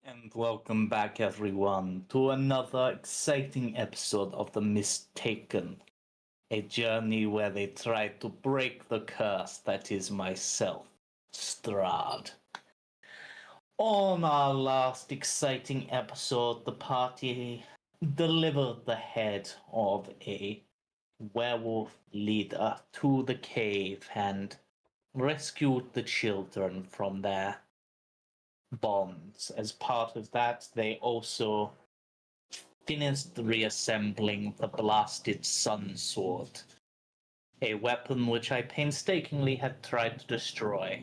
And welcome back, everyone, to another exciting episode of The Mistaken, a journey where they try to break the curse that is myself, Strahd. On our last exciting episode, the party delivered the head of a werewolf leader to the cave and rescued the children from their bonds. As part of that, they also finished reassembling the blasted sun sword, a weapon which I painstakingly had tried to destroy.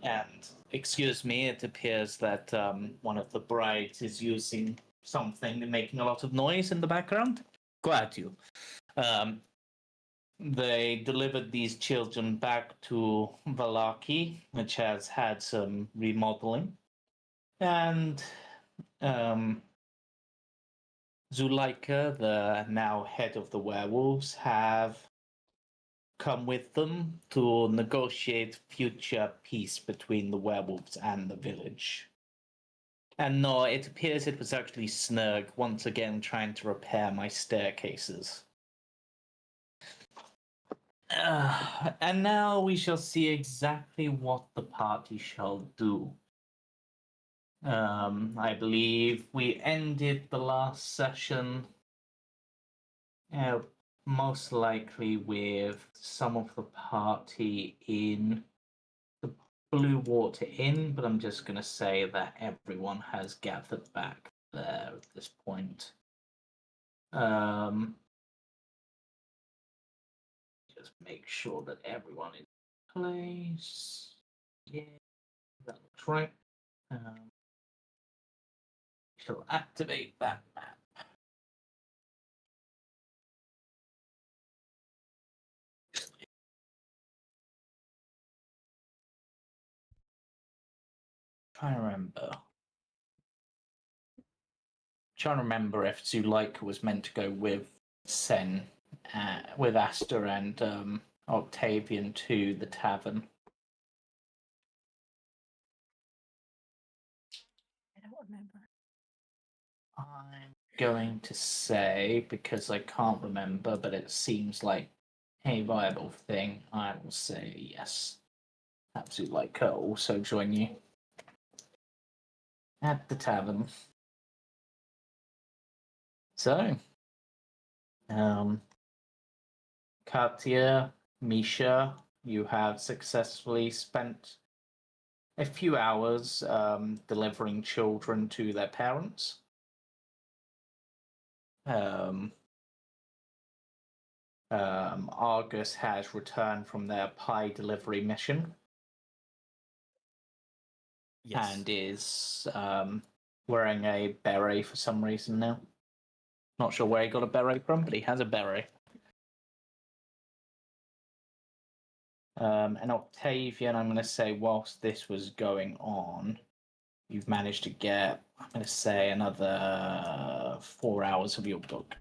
And, excuse me, it appears that one of the brides is using something and making a lot of noise in the background. Glad to. Um, they delivered these children back to Valaki, which has had some remodeling. And Zuleika, the now head of the werewolves, have come with them to negotiate future peace between the werewolves and the village. And no, it appears it was actually Snurg once again trying to repair my staircases. And now we shall see exactly what the party shall do. I believe we ended the last session most likely with some of the party in the Blue Water Inn, but I'm just going to say that everyone has gathered back there at this point. Just make sure that everyone is in place. Yeah, that looks right. Shall activate that map. Trying to remember if Zuleika was meant to go with with Aster and Octavian to the tavern. I don't remember. I'm going to say, because I can't remember, but it seems like a viable thing, I will say yes. Have Zuleika also join you at the tavern. So, Katia, Misha, you have successfully spent a few hours delivering children to their parents. Argus has returned from their pie delivery mission. Yes. And is wearing a beret for some reason now. Not sure where he got a beret from, but he has a beret. And Octavian, I'm going to say, whilst this was going on, you've managed to get, I'm going to say, another 4 hours of your book.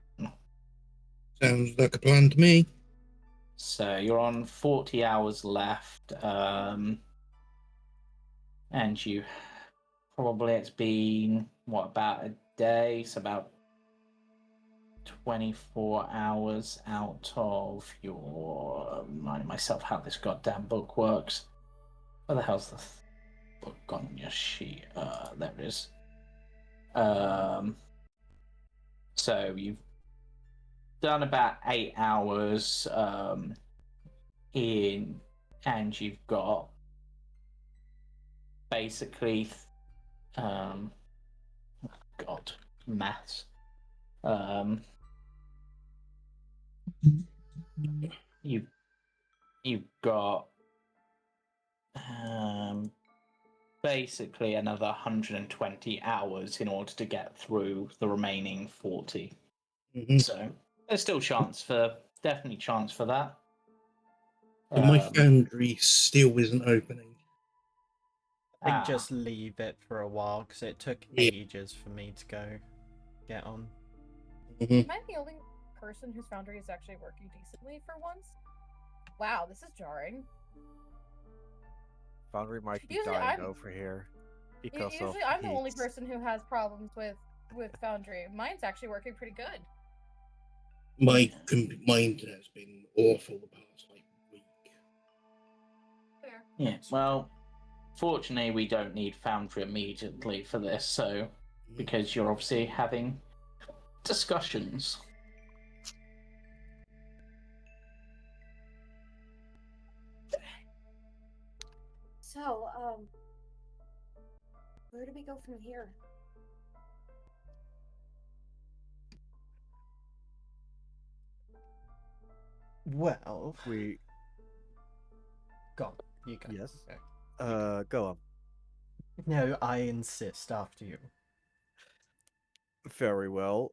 Sounds like a plan to me. So you're on 40 hours left, and you probably, it's been, what, about a day? So about 24 hours out of your... reminding myself how this goddamn book works. Where the hell's the book on your sheet? There it is. So you've done about 8 hours in, and you've got basically God, maths. You've got basically another 120 hours in order to get through the remaining 40. Mm-hmm. So there's still definitely chance for that. But my foundry still isn't opening. I think just leave it for a while because it took ages for me to get on. Am I the only person whose foundry is actually working decently for once? Wow, this is jarring. Foundry might be dying over here. because of Usually, I'm the only heat. person who has problems with Foundry. Mine's actually working pretty good. My internet has been awful the past week. Fair. Yeah, well, fortunately, we don't need Foundry immediately for this, so because you're obviously having discussions. So, where do we go from here? Well, We go on. You go. yes. Go. Go on. No, I insist after you. Very well.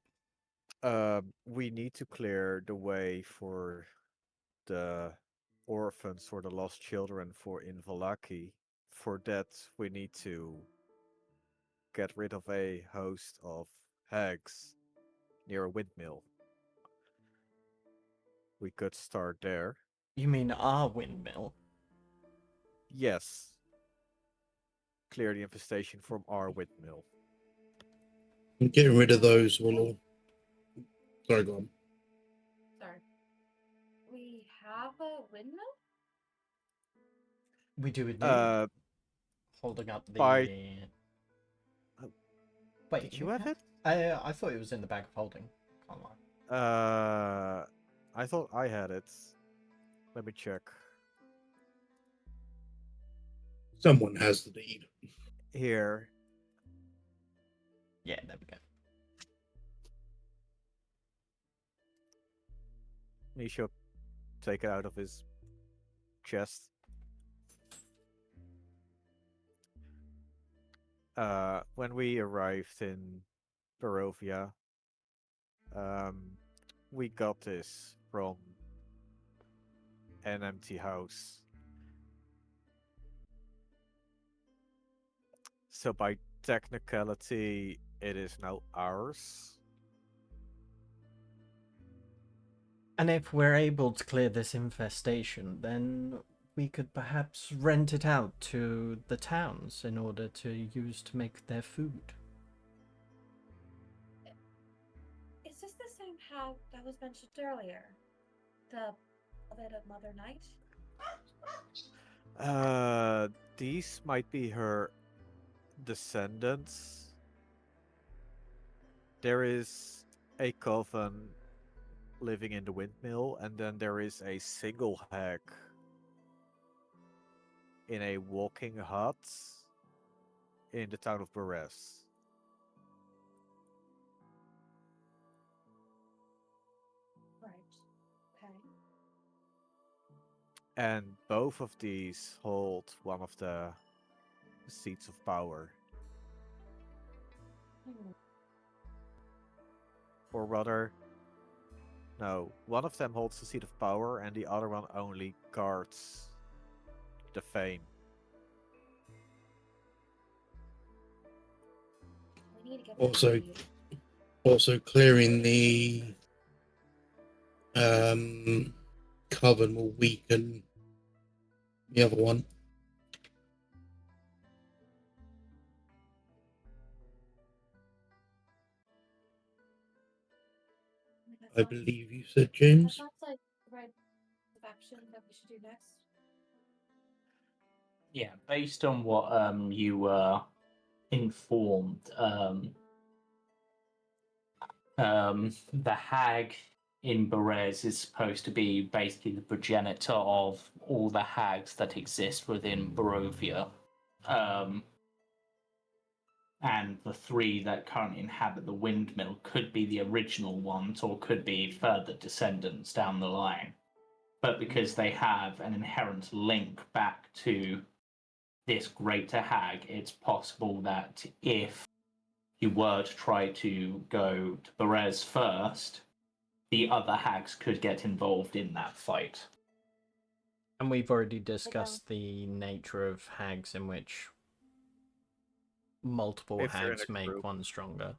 We need to clear the way for the orphans or the lost children for Invalaki. For that, we need to get rid of a host of hags near a windmill. We could start there. You mean our windmill? Yes. Clear the infestation from our windmill. And getting rid of those will all. Sorry, go on. Sorry. We have a windmill? We do indeed. Holding up the. by- Wait, Did you have it? I thought it was in the bag of holding. Come on. I thought I had it. Let me check. Someone has the deed. Here. Yeah, there we go. Misha take it out of his chest. When we arrived in Barovia, we got this from an empty house. So by technicality, it is now ours. And if we're able to clear this infestation, then we could perhaps rent it out to the towns in order to use to make their food. Is this the same hag that was mentioned earlier? The beloved of Mother Night? These might be her descendants. There is a coven living in the windmill, and then there is a single hag in a walking hut in the town of Beres. Right. Okay. And both of these hold one of the seats of power. Or rather, no, one of them holds the seat of power and the other one only guards the fane. We need to get Also- that deed. Also, clearing the coven will weaken the other one. I believe you said, That James. sounds like the right action that we should do next. Yeah, based on what you were informed, the hag in Beres is supposed to be basically the progenitor of all the hags that exist within Barovia. And the three that currently inhabit the windmill could be the original ones or could be further descendants down the line. But because they have an inherent link back to this greater hag, it's possible that if you were to try to go to Beres first, the other hags could get involved in that fight. And we've already discussed the nature of hags in which multiple If they're in hags a make group. one stronger.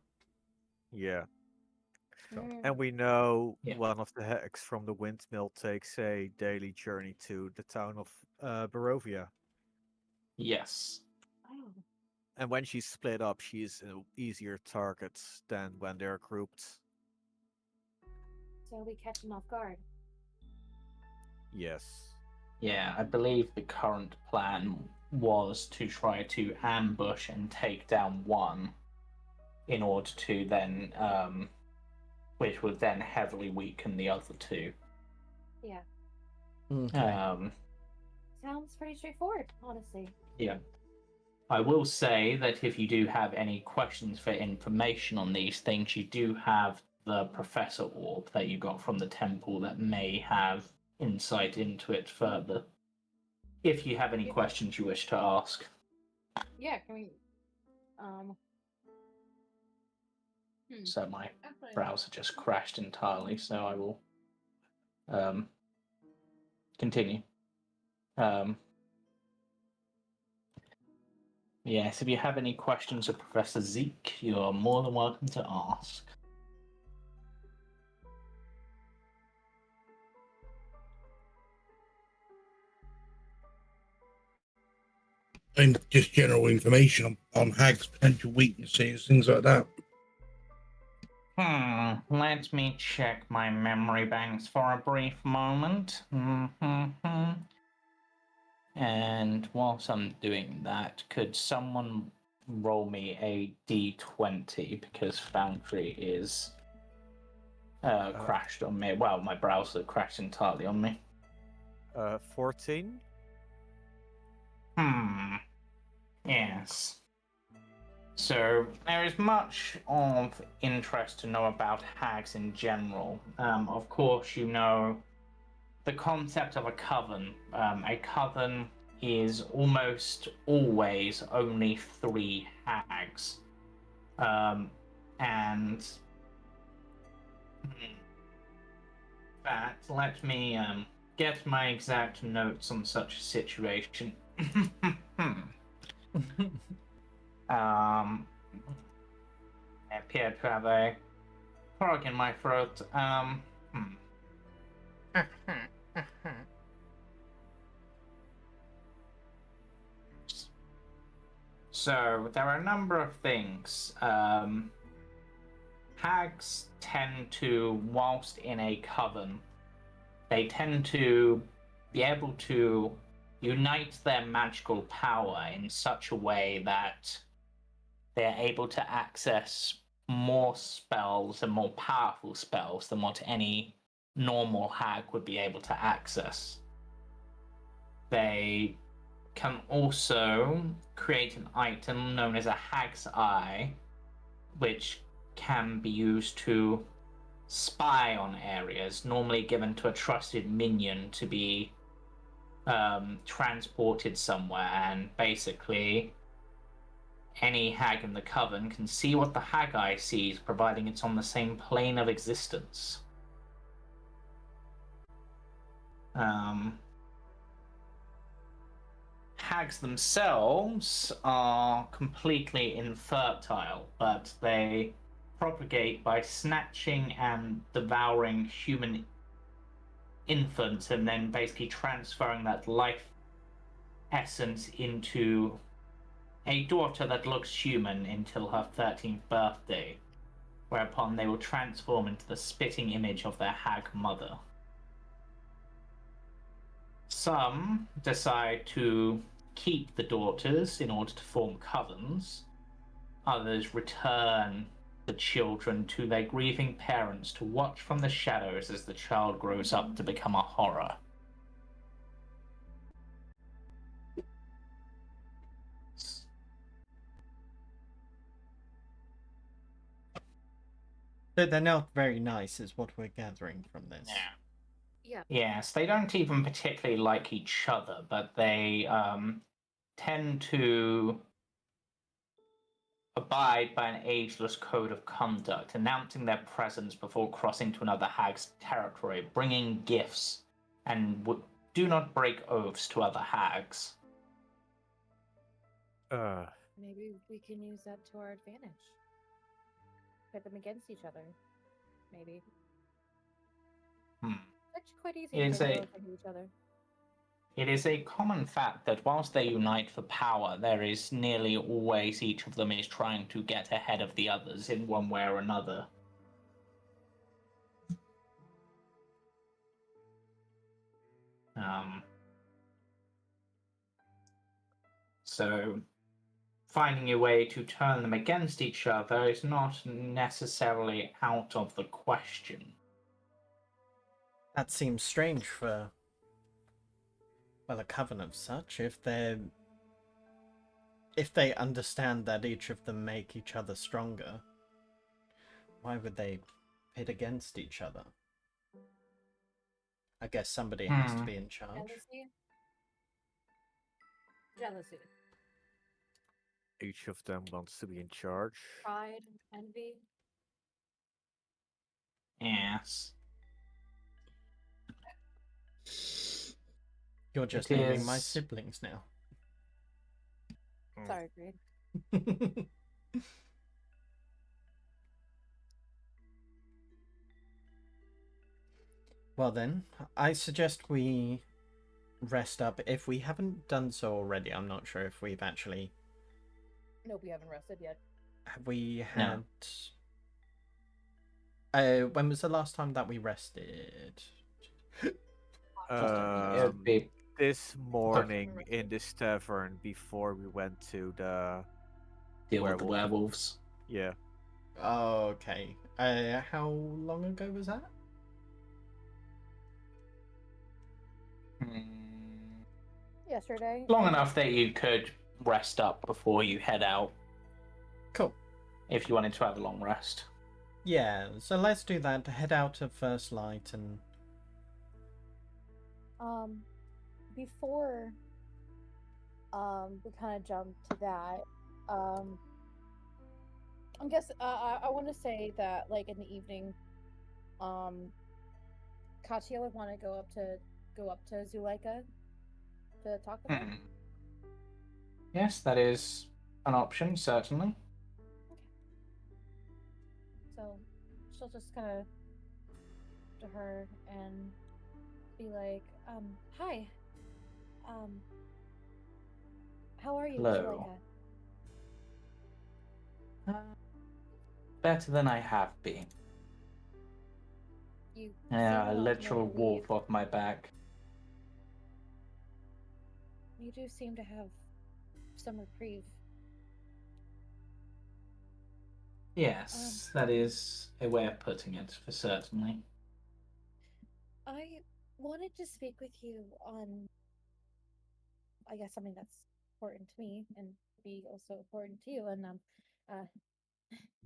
Yeah. Mm. And we know Yeah. one of the hags from the windmill takes a daily journey to the town of Barovia. Yes. Oh. And when she's split up, she's an easier target than when they're grouped. So we catch them off guard. Yes. Yeah, I believe the current plan was to try to ambush and take down one in order to then, which would then heavily weaken the other two. Yeah. Okay. Sounds pretty straightforward, honestly. Yeah. I will say that if you do have any questions for information on these things, you do have the Professor Orb that you got from the temple that may have insight into it further. If you have any Yeah. questions you wish to ask. Yeah, can we So my actually, browser just crashed entirely, so I will continue. Yes, if you have any questions of Professor Zeke, you are more than welcome to ask. And just general information on Hag's potential weaknesses, things like that. Let me check my memory banks for a brief moment. And whilst I'm doing that, could someone roll me a d20 because Foundry is crashed on me. Well, my browser crashed entirely on me. 14. Yes. So there is much of interest to know about hags in general. Of course, you know the concept of a coven. A coven is almost always only 3 hags. And that, let me get my exact notes on such a situation. I appear to have a frog in my throat. So there are a number of things. Hags tend to, whilst in a coven, they tend to be able to unite their magical power in such a way that they're able to access more spells and more powerful spells than what any normal hag would be able to access. They can also create an item known as a Hag's Eye, which can be used to spy on areas, normally given to a trusted minion to be transported somewhere, and basically any hag in the coven can see what the Hag Eye sees, providing it's on the same plane of existence. Hags themselves are completely infertile, but they propagate by snatching and devouring human infants and then basically transferring that life essence into a daughter that looks human until her 13th birthday, whereupon they will transform into the spitting image of their hag mother. Some decide to keep the daughters in order to form covens. Others return the children to their grieving parents to watch from the shadows as the child grows up to become a horror. So they're not very nice, is what we're gathering from this. Yeah. yeah. Yes, they don't even particularly like each other, but they tend to abide by an ageless code of conduct, announcing their presence before crossing to another hag's territory, bringing gifts, and do not break oaths to other hags. Maybe we can use that to our advantage. Pit them against each other. Maybe. It's actually quite easy It to is take a- oaths into each other. It is a common fact that whilst they unite for power, there is nearly always each of them is trying to get ahead of the others in one way or another. So finding a way to turn them against each other is not necessarily out of the question. That seems strange for, well, a coven of such. If they understand that each of them make each other stronger, why would they pit against each other? I guess somebody has to be in charge. Jealousy. Jealousy. Each of them wants to be in charge. Pride. Envy. Yes. You're just It naming my is- siblings now. Mm. Sorry, Greg. Well then, I suggest we rest up. If we haven't done so already, I'm not sure if we've actually... Nope, we haven't rested yet. Have we No. had... when was the last time that we rested? It would be This morning in this tavern before we went to the deal with the werewolf. werewolves. Yeah. Oh, okay. How long ago was that? Yesterday. Long enough that you could rest up before you head out. Cool. If you wanted to have a long rest. Yeah, so let's do that. Head out of First Light and... Before we kind of jump to that, I guess I want to say that like in the evening, Katia would want to go up to Zuleika to talk with her. Yes, that is an option, certainly. So she'll just kind of to her and be like, hi, how are you, Hello. Zuleika? Better than I have been. You Yeah, a seem literal more relieved. wolf off my back. You do seem to have some reprieve. Yes, that is a way of putting it, for certainly. I wanted to speak with you on, I guess, something that's important to me and be also important to you. And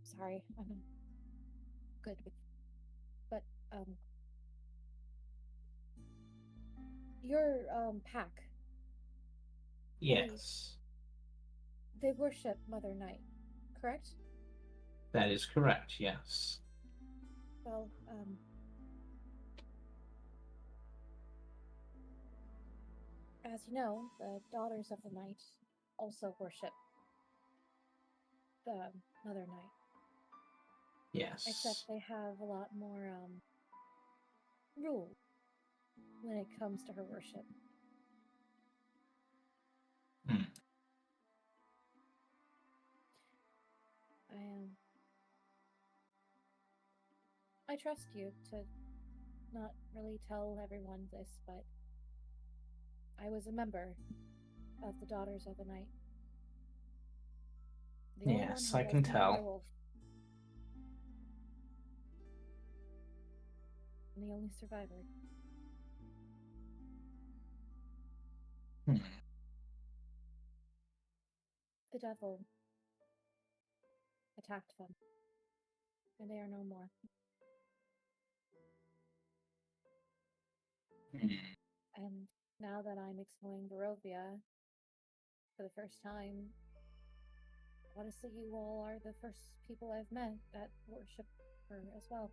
sorry, I'm good with, but your pack. Yes, They worship Mother Night, correct? that is correct, yes. Well, as you know, the Daughters of the Night also worship the Mother Night. Yes. Except they have a lot more rules when it comes to her worship. I trust you to not really tell everyone this, but I was a member of the Daughters of the Night. The only one Yes, who I can wasn't a tell. werewolf. And the only survivor. The devil attacked them, and they are no more. And now that I'm exploring Barovia for the first time, honestly, you all are the first people I've met that worship her as well.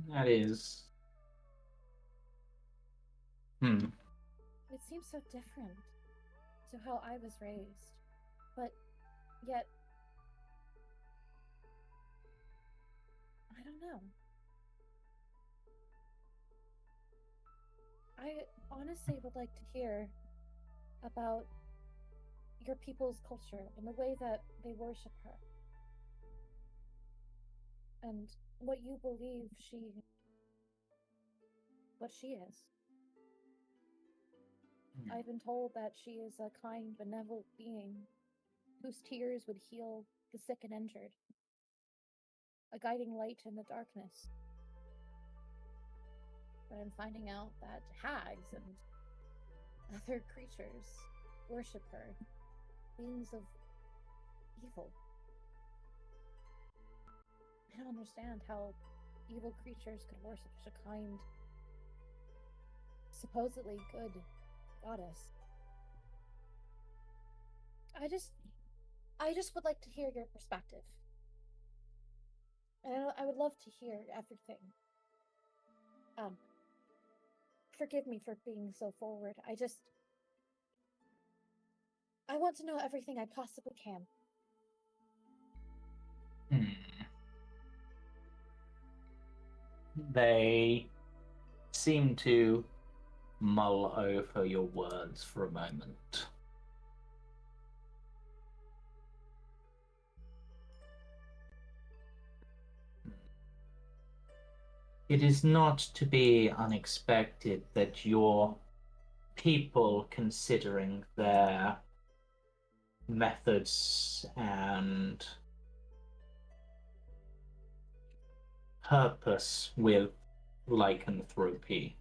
That is... It seems so different to how I was raised, but yet, I don't know. I honestly would like to hear about your people's culture and the way that they worship her. And what you believe what she is. I've been told that she is a kind, benevolent being whose tears would heal the sick and injured, a guiding light in the darkness. But I'm finding out that hags and other creatures worship her, beings of evil. I don't understand how evil creatures could worship such a kind, supposedly good goddess. I just would like to hear your perspective. And I would love to hear everything. Forgive me for being so forward. I want to know everything I possibly can. They seem to mull over your words for a moment. It is not to be unexpected that your people, considering their methods and purpose with lycanthropy,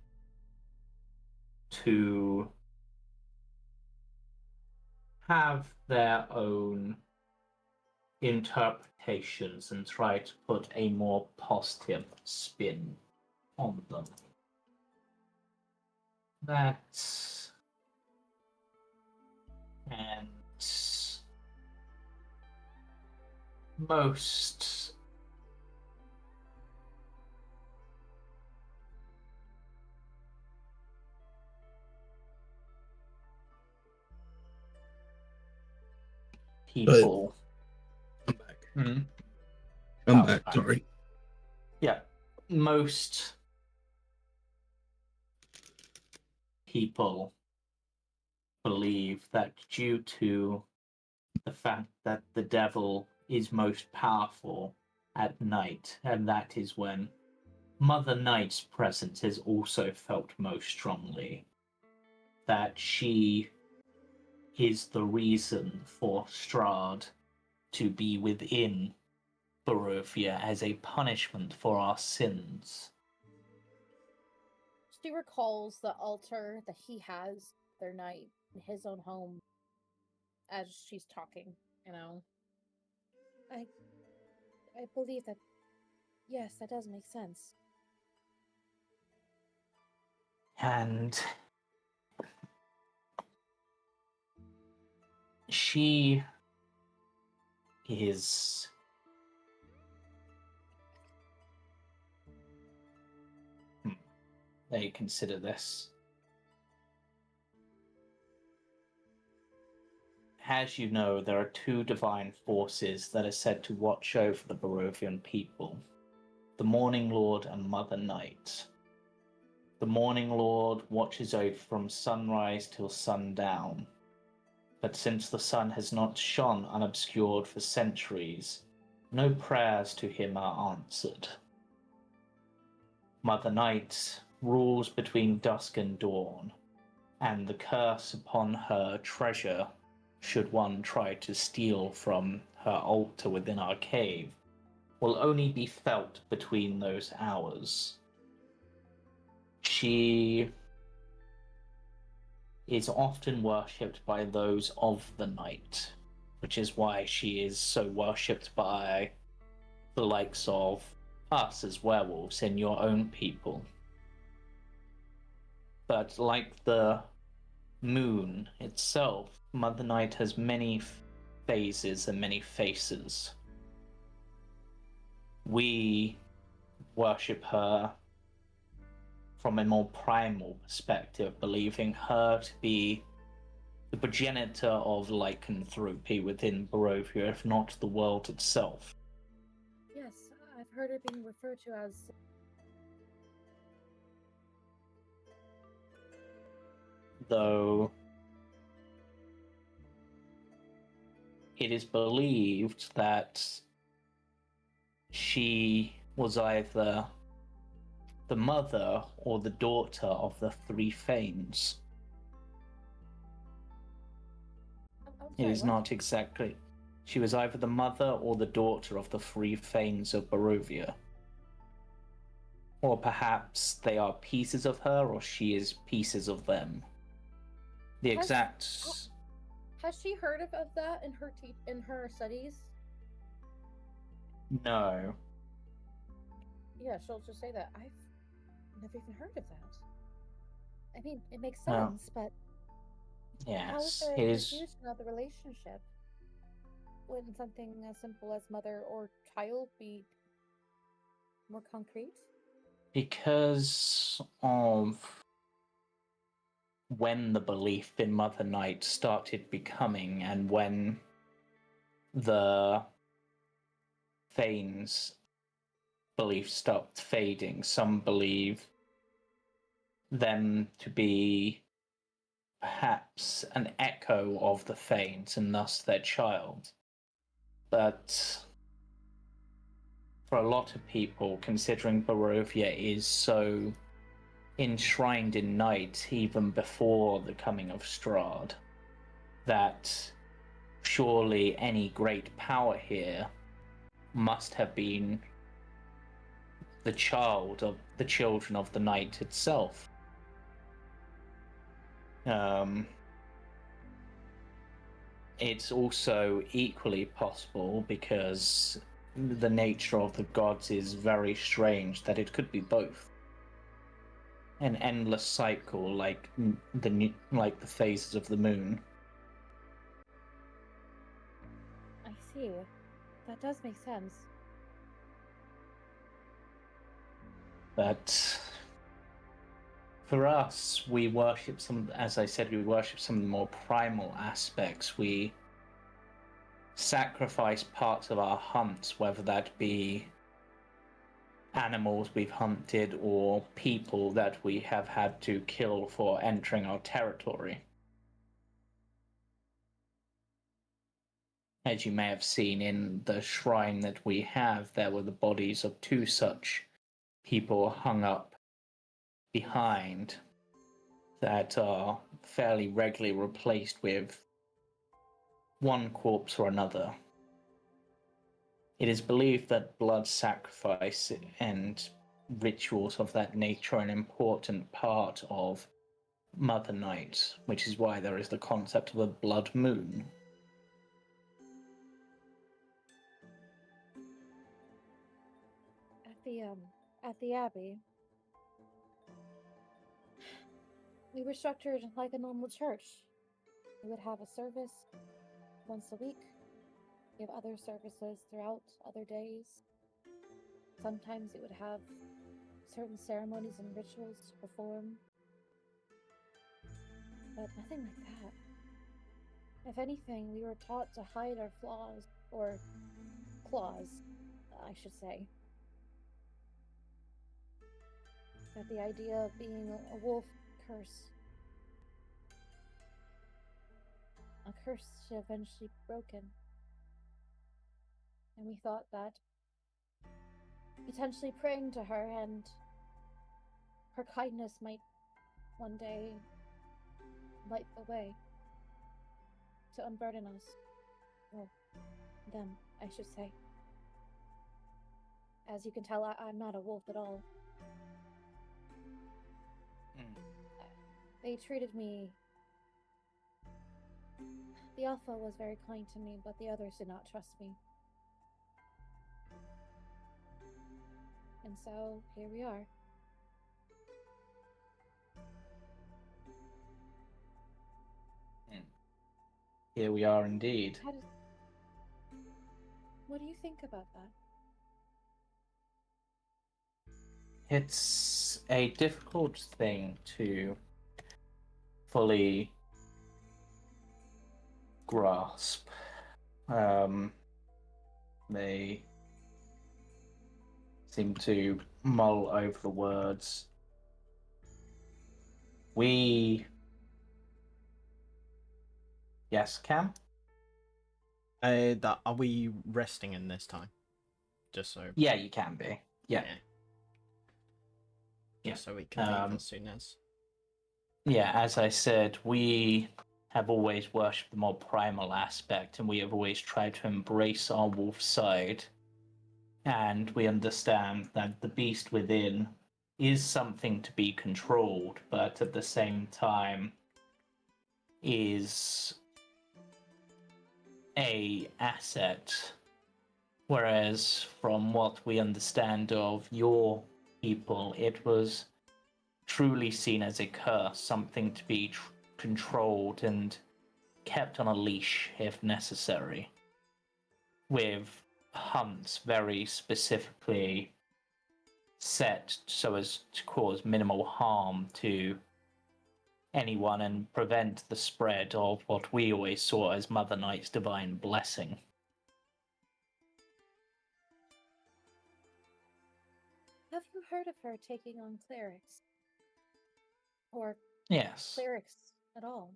to have their own interpretations and try to put a more positive spin on them. That's and most people. Come back. Hmm? Come Oh, back. right. Sorry. Yeah, most people believe that due to the fact that the devil is most powerful at night, and that is when Mother Night's presence is also felt most strongly, that she is the reason for Strahd to be within Barovia as a punishment for our sins. She recalls the altar that he has their night in his own home as she's talking, you know. I believe that, yes, that does make sense. And she is they consider this. As you know, there are two divine forces that are said to watch over the Barovian people, the Morning Lord and Mother Night. The Morning Lord watches over from sunrise till sundown, but since the sun has not shone unobscured for centuries, no prayers to him are answered. Mother Night rules between dusk and dawn, and the curse upon her treasure, should one try to steal from her altar within our cave, will only be felt between those hours. She is often worshipped by those of the night, which is why she is so worshipped by the likes of us as werewolves and your own people. But like the moon itself, Mother Night has many phases and many faces. We worship her from a more primal perspective, believing her to be the progenitor of lycanthropy within Barovia, if not the world itself. Yes, I've heard it being referred to as though it is believed that she was either the mother or the daughter of the three Fanes. I'm It sorry, is what? not exactly. She was either the mother or the daughter of the three Fanes of Barovia. Or perhaps they are pieces of her, or she is pieces of them. The Has- exact. Has she heard of that in her studies? No. Yeah, she'll just say that. I've never even heard of that. I mean, it makes Oh. sense, but how is Yes, there it a is. confusion of the relationship? Wouldn't something as simple as mother or child be more concrete? Because of when the belief in Mother Night started becoming, and when the Thane's belief stopped fading, some believe them to be perhaps an echo of the Thanes and thus their child. But for a lot of people, considering Barovia is so enshrined in night even before the coming of Strahd, that surely any great power here must have been the child of the children of the night itself. It's also equally possible, because the nature of the gods is very strange, that it could be both. An endless cycle, like the phases of the moon. I see. That does make sense. But for us, we worship some, as I said, we worship some of the more primal aspects. We sacrifice parts of our hunts, whether that be animals we've hunted or people that we have had to kill for entering our territory. As you may have seen in the shrine that we have, there were the bodies of two such people hung up behind that are fairly regularly replaced with one corpse or another. It is believed that blood sacrifice and rituals of that nature are an important part of Mother Night, which is why there is the concept of a blood moon. At the abbey, we were structured like a normal church. We would have a service once a week, give other services throughout other days. Sometimes it would have certain ceremonies and rituals to perform, but nothing like that. If anything, we were taught to hide our flaws, or claws, I should say. That the idea of being a wolf curse. A curse should eventually be broken. And we thought that potentially praying to her and her kindness might one day light the way to unburden us. Well, them, I should say. As you can tell, I'm not a wolf at all. They treated me... The Alpha was very kind to me, but the others did not trust me. And so, here we are. Here we are indeed. What do you think about that? It's a difficult thing to fully grasp. They seem to mull over the words. We Yes, Cam? Are we resting in this time? Just so. Yeah, you can be. Yeah. Just so we can leave as soon as. Yeah, as I said, we have always worshipped the more primal aspect, and we have always tried to embrace our wolf side. And we understand that the beast within is something to be controlled, but at the same time is a asset. Whereas from what we understand of your people, it was truly seen as a curse, something to be controlled and kept on a leash if necessary, with hunts very specifically set so as to cause minimal harm to anyone and prevent the spread of what we always saw as Mother Night's divine blessing. Have you heard of her taking on clerics? Or Yes. clerics at all?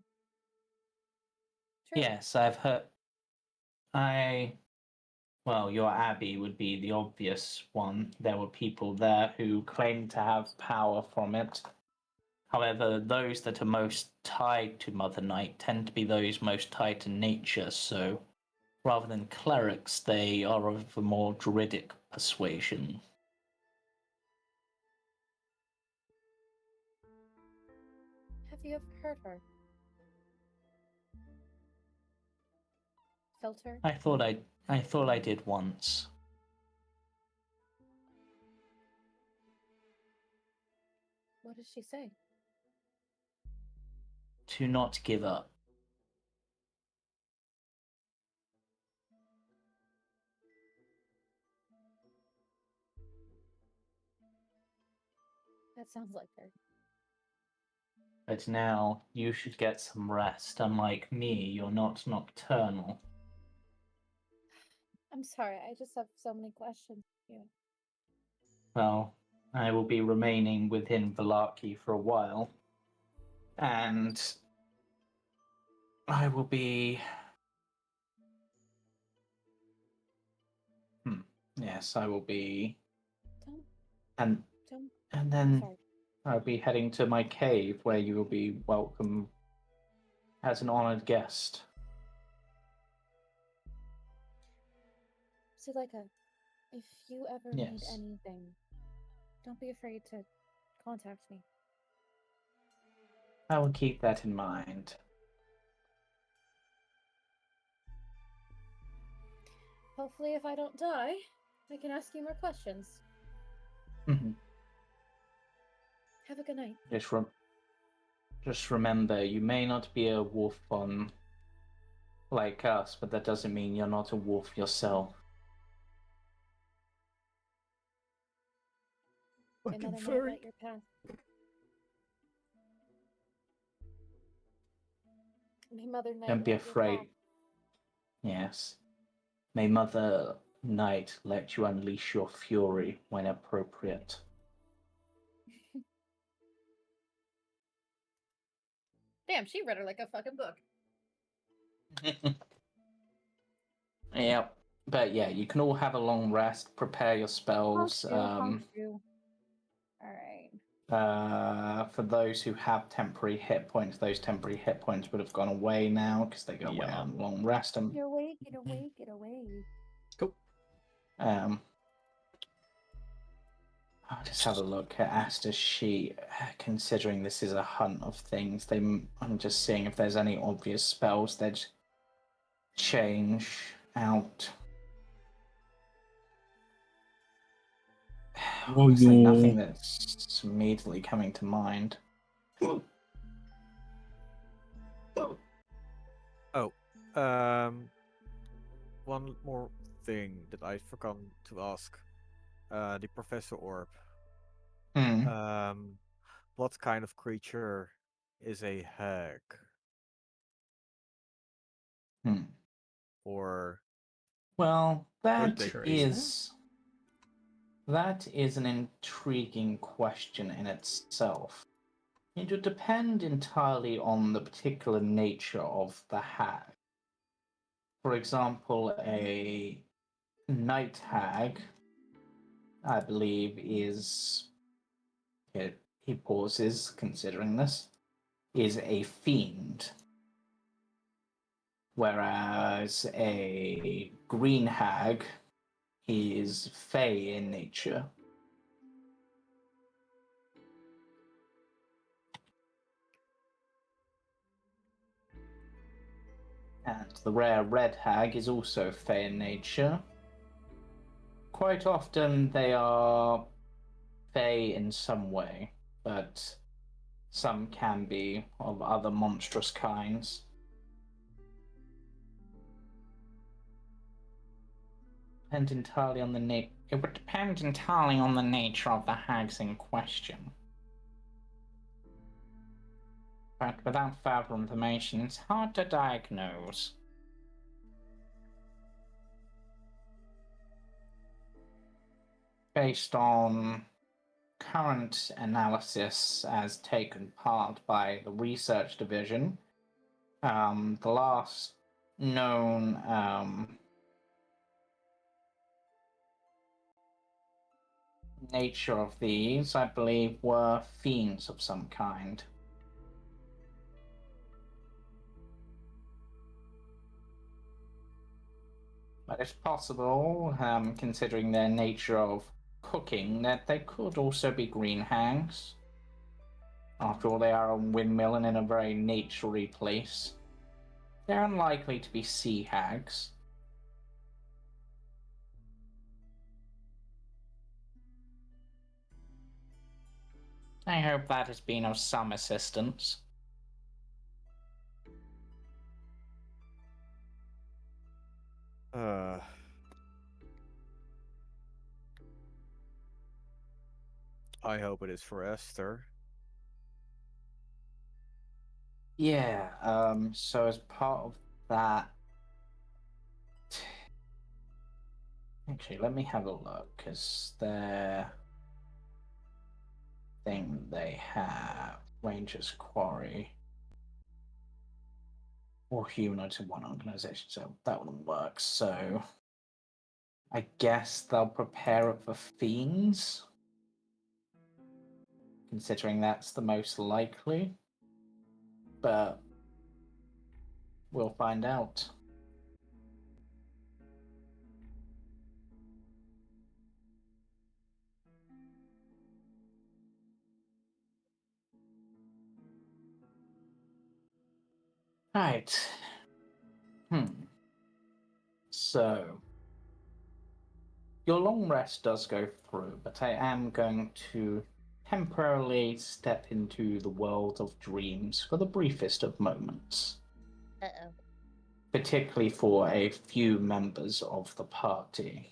True. Yes, I've heard. Well, your abbey would be the obvious one. There were people there who claimed to have power from it. However, those that are most tied to Mother Night tend to be those most tied to nature, so rather than clerics, they are of a more druidic persuasion. Have you ever heard her? Felt her? I thought I did once. What does she say? To not give up. That sounds like her. But now you should get some rest. Unlike me, you're not nocturnal. I'm sorry, I just have so many questions. Yeah. Well, I will be remaining within Vallaki for a while. And I will be... Yes, I will be... Don't. And I'm then sorry. I'll be heading to my cave where you will be welcome as an honored guest. Suleika, if you ever need Yes. anything, don't be afraid to contact me. I will keep that in mind. Hopefully, if I don't die, I can ask you more questions. Mhm. Have a good night. Just remember, you may not be a wolf on like us, but that doesn't mean you're not a wolf yourself. May Mother Night light your path. May Mother Night Don't be light your afraid. path. Yes. May Mother Night let you unleash your fury when appropriate. Damn, she read her like a fucking book. Yep. But yeah, you can all have a long rest, prepare your spells. Alright. For those who have temporary hit points, those temporary hit points would have gone away now because they go away on long rest. Get away, get away, get away. Cool. I'll just have a look at Aster's sheet. Considering this is a hunt of things, I'm just seeing if there's any obvious spells they'd change out. Well, Honestly, you're- nothing that's immediately coming to mind. One more thing that I forgot to ask. The Professor Orb. What kind of creature is a hag? Or Well, that they is an intriguing question in itself. It would depend entirely on the particular nature of the hag. For example, a night hag, I believe, is. He pauses, considering this, is a fiend. Whereas a green hag is fey in nature. And the rare red hag is also fey in nature. Quite often they are fey in some way, but some can be of other monstrous kinds. It would depend entirely on the nature of the hags in question. But without further information, it's hard to diagnose. Based on current analysis as taken part by the research division, the last known nature of these, I believe, were fiends of some kind. But it's possible, considering their nature of cooking, that they could also be green hags. After all, they are a windmill and in a very naturey place. They're unlikely to be sea hags. I hope that has been of some assistance. I hope it is for Aster. Yeah, so as part of that... Actually, let me have a look, because their thing they have, Ranger's Quarry, or humanoids in one organization, so that wouldn't work. So I guess they'll prepare it for fiends, considering that's the most likely. But we'll find out. Right. So your long rest does go through, but I am going to temporarily step into the world of dreams for the briefest of moments. Uh-oh. Particularly for a few members of the party.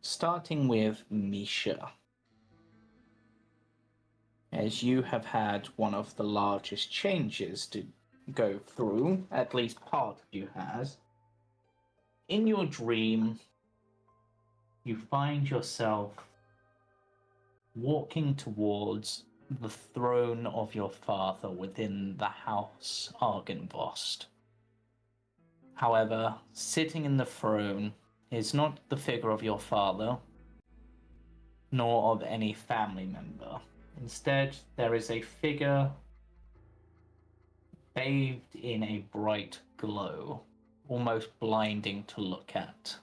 Starting with Misha. As you have had one of the largest changes to go through, at least part of you has. In your dream, you find yourself walking towards the throne of your father within the house Argynvost. However, sitting in the throne is not the figure of your father, nor of any family member. Instead, there is a figure bathed in a bright glow, almost blinding to look at,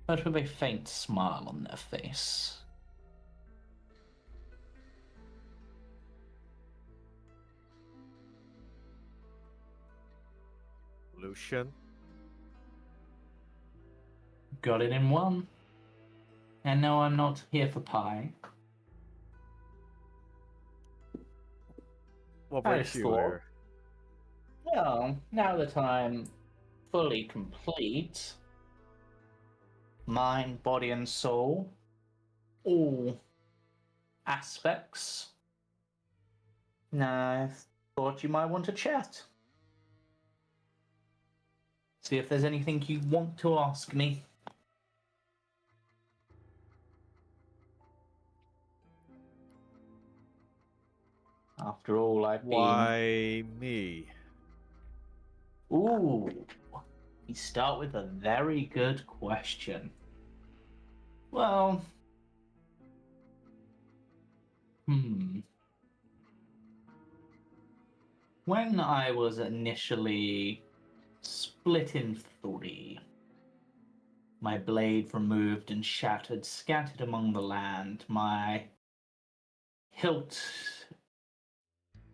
but with a faint smile on their face. Lucian. Got it in one. And no, I'm not here for pie. What I brings just you thought, here? well, now that I'm fully complete, mind, body, and soul, all aspects, I thought you might want to chat. See if there's anything you want to ask me. After all, I've Why me? been... Ooh. We start with a very good question. Well... When I was initially split in three, my blade removed and shattered, scattered among the land, my hilt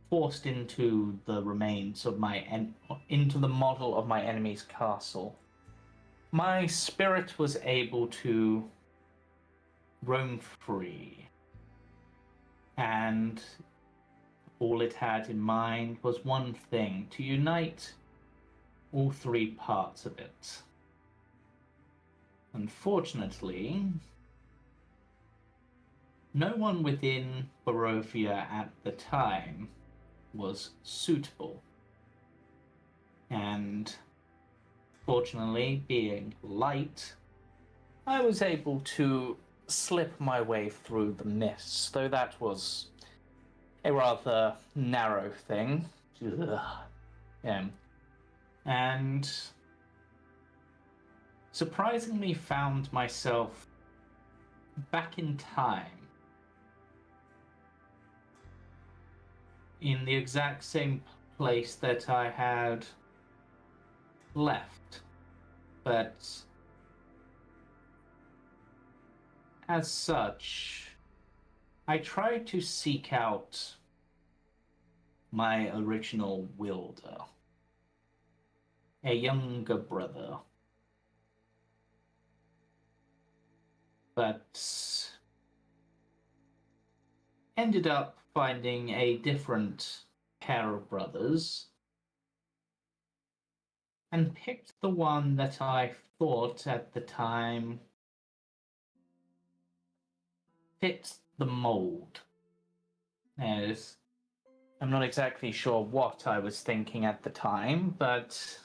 forced into the remains of into the model of my enemy's castle. My spirit was able to roam free, and all it had in mind was one thing: to unite all three parts of it. Unfortunately, no one within Barovia at the time was suitable. And fortunately, being light, I was able to slip my way through the mist, though that was a rather narrow thing. Yeah. And surprisingly found myself back in time in the exact same place that I had left. But as such, I tried to seek out my original wielder, a younger brother. But ended up finding a different pair of brothers and picked the one that I thought at the time fit the mold. As I'm not exactly sure what I was thinking at the time, but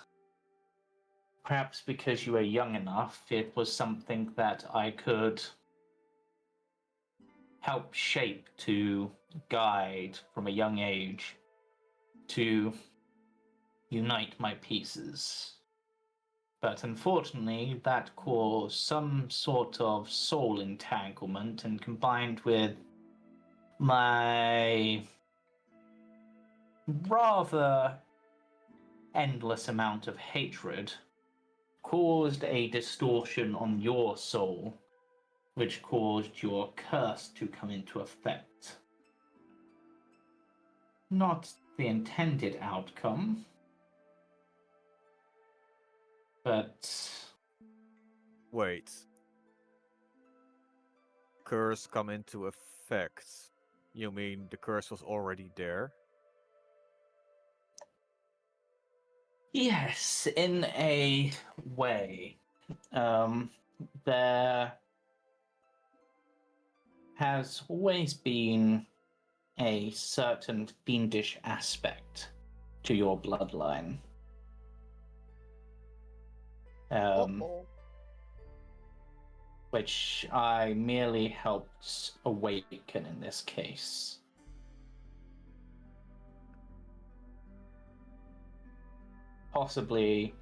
perhaps because you were young enough, it was something that I could help shape, to guide from a young age, to unite my pieces. But unfortunately, that caused some sort of soul entanglement, and combined with my rather endless amount of hatred, caused a distortion on your soul, which caused your curse to come into effect. Not the intended outcome, but Wait. Curse come into effect. You mean the curse was already there? yes, in a way. There has always been a certain fiendish aspect to your bloodline. Which I merely helped awaken in this case. Possibly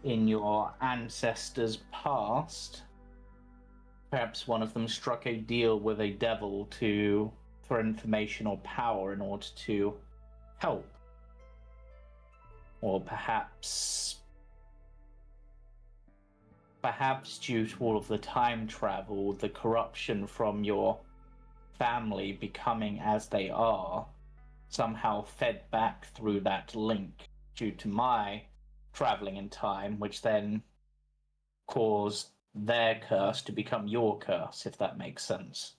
in your ancestors' past, perhaps one of them struck a deal with a devil for information or power in order to help. Or perhaps due to all of the time travel, the corruption from your family becoming as they are, somehow fed back through that link due to my traveling in time, which then caused their curse to become your curse, if that makes sense.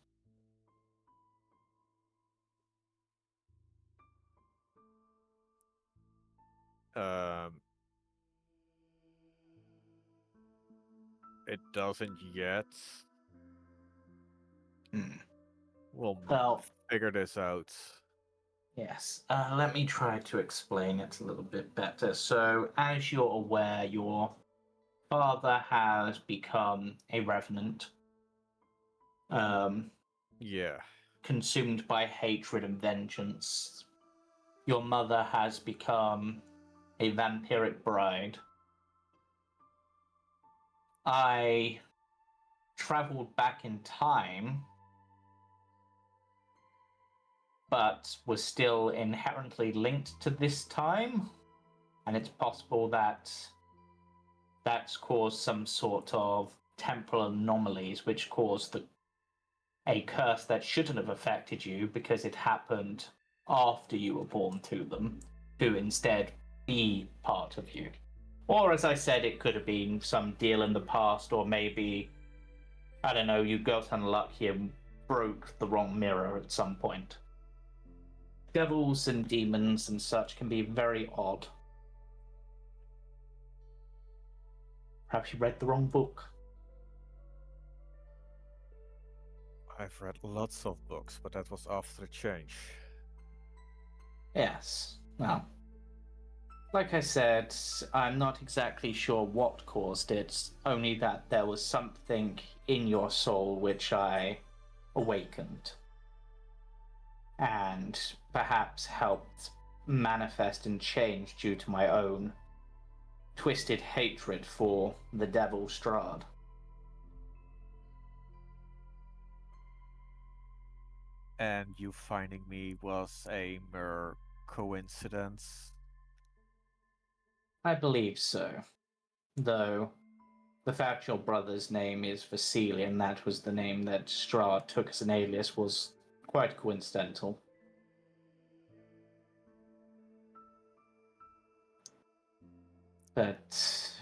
It doesn't yet. We'll Well, figure this out. yes. Let me try to explain it a little bit better. So, as you're aware, your father has become a revenant. Yeah. Consumed by hatred and vengeance. your mother has become a vampiric bride. I traveled back in time, but was still inherently linked to this time, and it's possible that that's caused some sort of temporal anomalies which caused a curse that shouldn't have affected you because it happened after you were born to them to instead be part of you. Or, as I said, it could have been some deal in the past, or maybe, I don't know, you got unlucky and broke the wrong mirror at some point. Devils and demons and such can be very odd. Perhaps you read the wrong book. I've read lots of books, but that was after the change. Yes, well, like I said, I'm not exactly sure what caused it, only that there was something in your soul which I awakened and perhaps helped manifest and change due to my own twisted hatred for the devil Strahd. And you finding me was a mere coincidence? I believe so, though the fact your brother's name is Vasily and that was the name that Strahd took as an alias was quite coincidental. But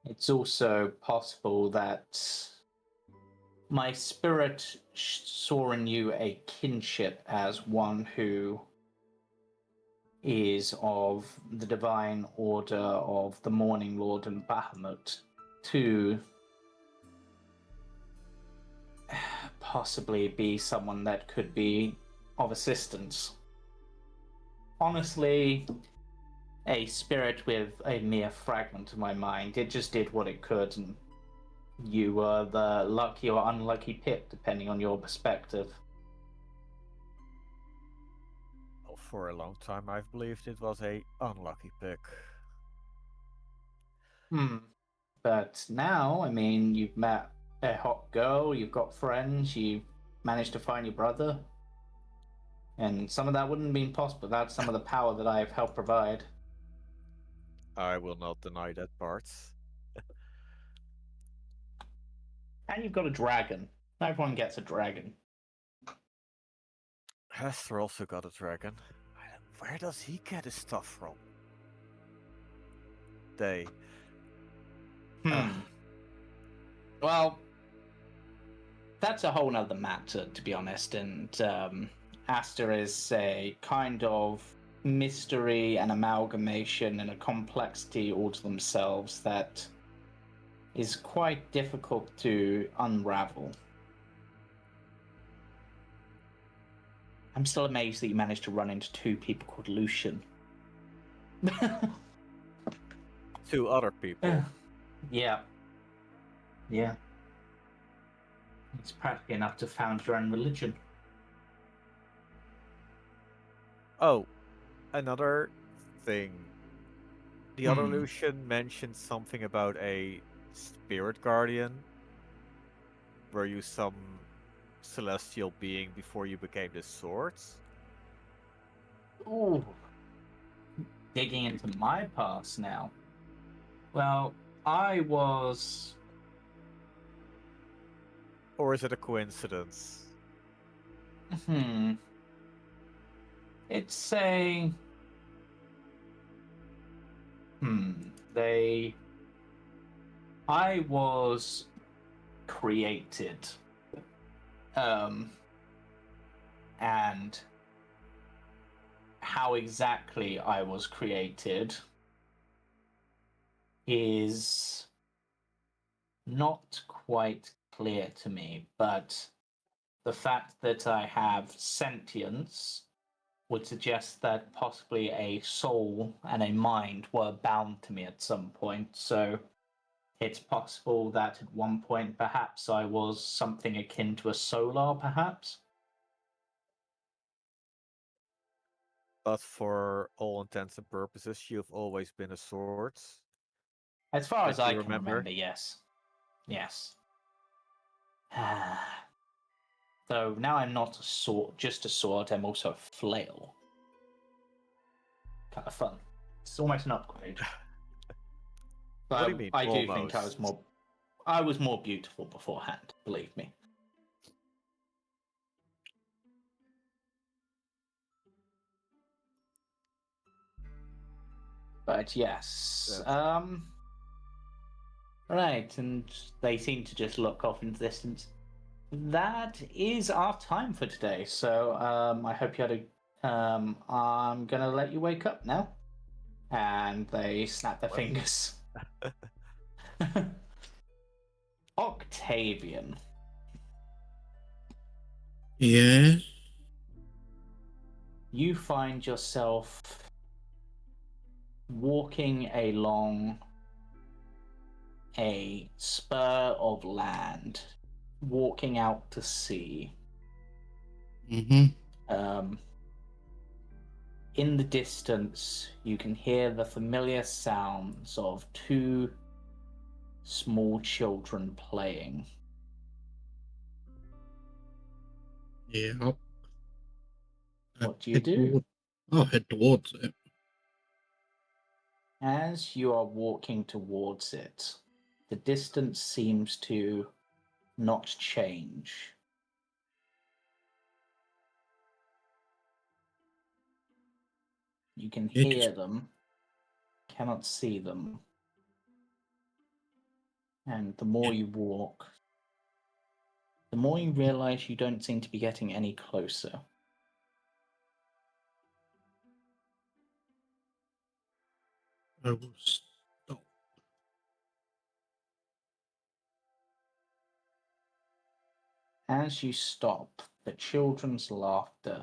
it's also possible that my spirit saw in you a kinship as one who is of the divine order of the Morning Lord and Bahamut to possibly be someone that could be of assistance. Honestly, a spirit with a mere fragment of my mind, it just did what it could, and you were the lucky or unlucky pip, depending on your perspective. Well, for a long time I've believed it was a unlucky pick. But now, I mean, you've met a hot girl, you've got friends, you've managed to find your brother. And some of that wouldn't have been possible without some of the power that I have helped provide. I will not deny that part. And you've got a dragon. Not everyone gets a dragon. Aster also got a dragon. Where does he get his stuff from? They. Well, that's a whole nother matter, to be honest. And Aster is a kind of mystery and amalgamation and a complexity all to themselves that is quite difficult to unravel. I'm still amazed that you managed to run into two people called Lucian. Two other people. Yeah. Yeah. It's practically enough to found your own religion. Oh, another thing. The other Lucian mentioned something about a spirit guardian. Were you some celestial being before you became the swords? Ooh. Digging into my past now. Well, I was... Or is it a coincidence? It's a... I was created. And how exactly I was created is not quite clear to me, but the fact that I have sentience would suggest that possibly a soul and a mind were bound to me at some point, so it's possible that at one point perhaps I was something akin to a solar, perhaps? But for all intents and purposes, you've always been a sword. As far as That you I can remember? remember, yes. Yes. So now I'm not a sword, just a sword, I'm also a flail. Kind of fun. It's almost an upgrade. What do you mean, I do think almost? I was more beautiful beforehand, believe me. But yes. That's- Right, and they seem to just look off in the distance. That is our time for today. So I hope you had a. I'm gonna let you wake up now, and they snap their Well. fingers. Octavian, Yes. you find yourself walking along a spur of land, walking out to sea. Mm-hmm. In the distance, you can hear the familiar sounds of two small children playing. Yeah. What do you do? I'll head towards it. As you are walking towards it, the distance seems to not change. You can Yeah, hear them, cannot see them. And the more you walk, the more you realize you don't seem to be getting any closer. I will stop. As you stop, the children's laughter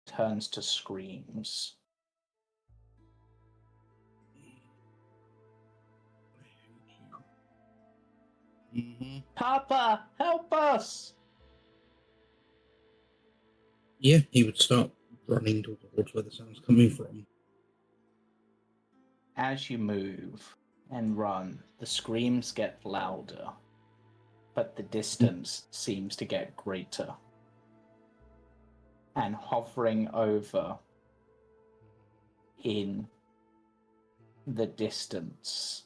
turns to screams. Mm-hmm. Papa, help us! Yeah, he would start running towards where the sound's coming from. As you move and run, the screams get louder, but the distance seems to get greater. And hovering over in the distance,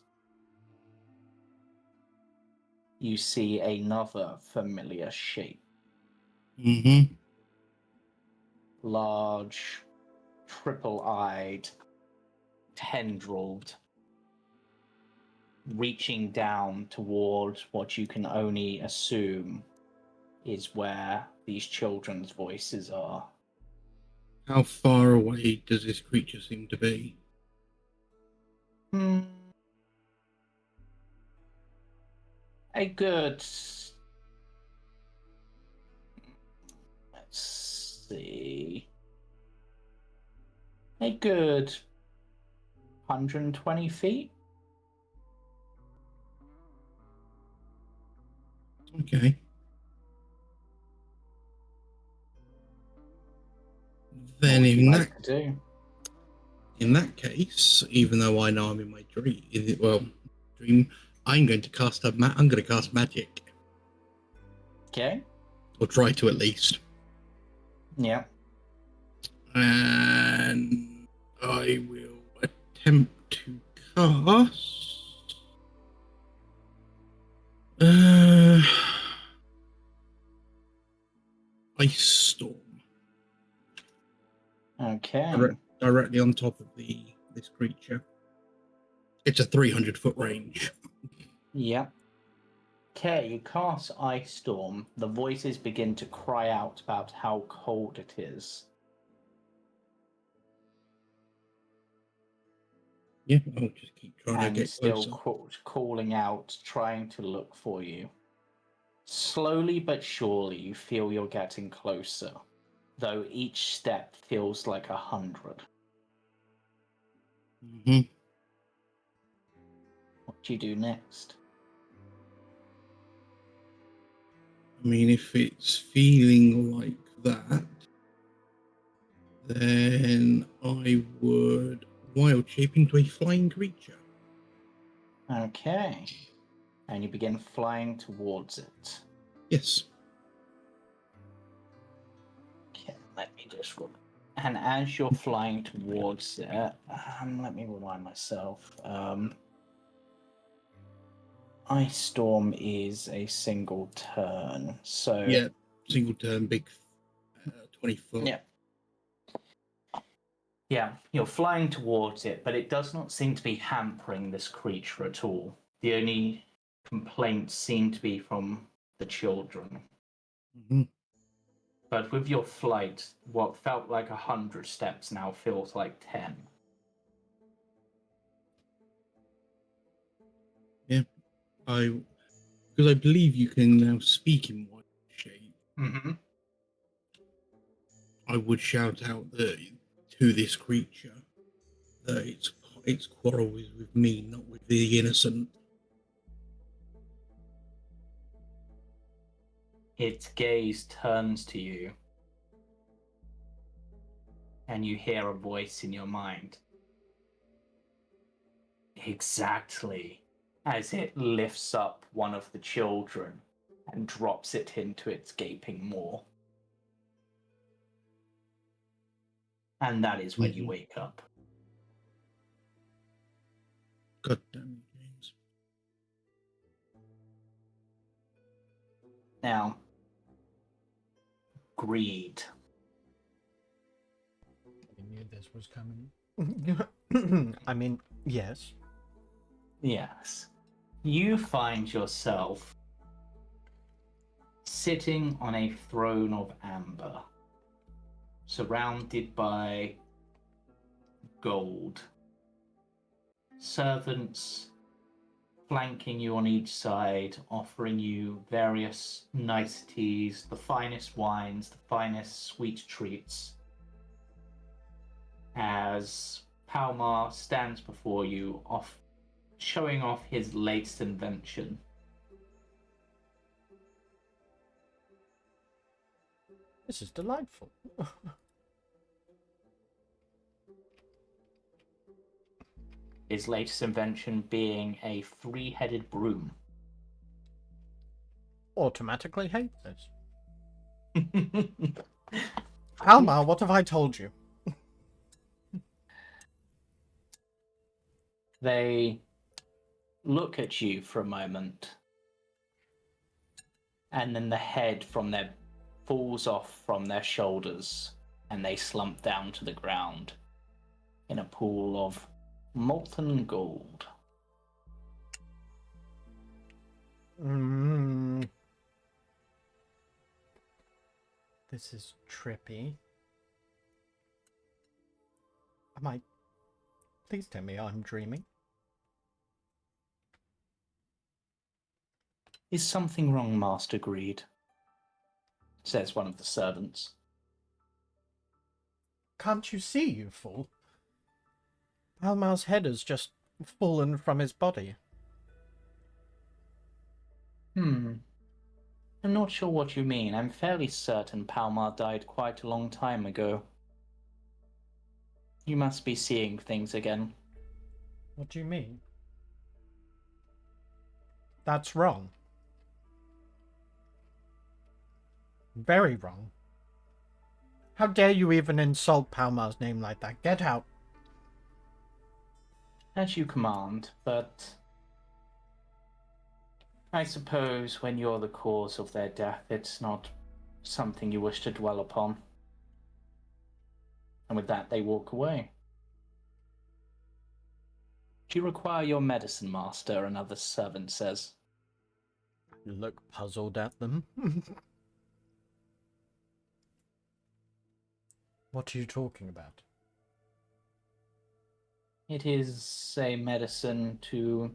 you see another familiar shape. Mm-hmm. Large, triple-eyed, tendrilled, reaching down towards what you can only assume is where these children's voices are. How far away does this creature seem to be? A good... Let's see... A good 120 feet? Okay. Then What would you in like to do? that case, even though I know I'm in my dream, I'm going to cast I'm going to cast magic, Okay. or try to at least, Yeah. and I will attempt to cast. Ice Storm. Okay. Directly on top of this creature. It's a 300-foot range. Yeah. Okay, you cast Ice Storm. The voices begin to cry out about how cold it is. Yeah, I'll just keep trying to And get still closer. calling out, trying to look for you. Slowly but surely, you feel you're getting closer, though each step feels like 100. Mm-hmm. What do you do next? I mean, if it's feeling like that, Then I would wild shape into a flying creature. Okay. And you begin flying towards it. Yes. Okay, let me just look. And as you're flying towards it, let me remind myself. Ice Storm is a single turn, so Yeah. Single turn, big 20 foot. yeah. Yeah, you're flying towards it, but it does not seem to be hampering this creature at all. The only complaints seem to be from the children. Mm-hmm. But with your flight, what felt like 100 steps now feels like 10. Yeah. Because I believe you can now speak in wild shape. Mm-hmm. I would shout out to this creature that its quarrel is with me, not with the innocent. Its gaze turns to you, and you hear a voice in your mind. Exactly. As it lifts up one of the children and drops it into its gaping maw. And that is when you wake up. God damn you, James. Now, greed. I knew this was coming. I mean, yes. Yes. You find yourself sitting on a throne of amber, surrounded by gold. Servants flanking you on each side, offering you various niceties, the finest wines, the finest sweet treats. As Palmar stands before you, showing off his latest invention. This is delightful. His latest invention being a three-headed broom. Automatically hate this. Alma, what have I told you? They look at you for a moment, and then the head falls off from their shoulders, and they slump down to the ground in a pool of molten gold. This is trippy. Please tell me I'm dreaming. Is something wrong, Master Greed? Says one of the servants. Can't you see, you fool? Alma's head has just fallen from his body. I'm not sure what you mean. I'm fairly certain Palmar died quite a long time ago. You must be seeing things again. What do you mean? That's wrong. Very wrong. How dare you even insult Palmar's name like that? Get out. As you command, but I suppose when you're the cause of their death, it's not something you wish to dwell upon. And with that, they walk away. Do you require your medicine, Master? Another servant says. You look puzzled at them. What are you talking about? It is a medicine to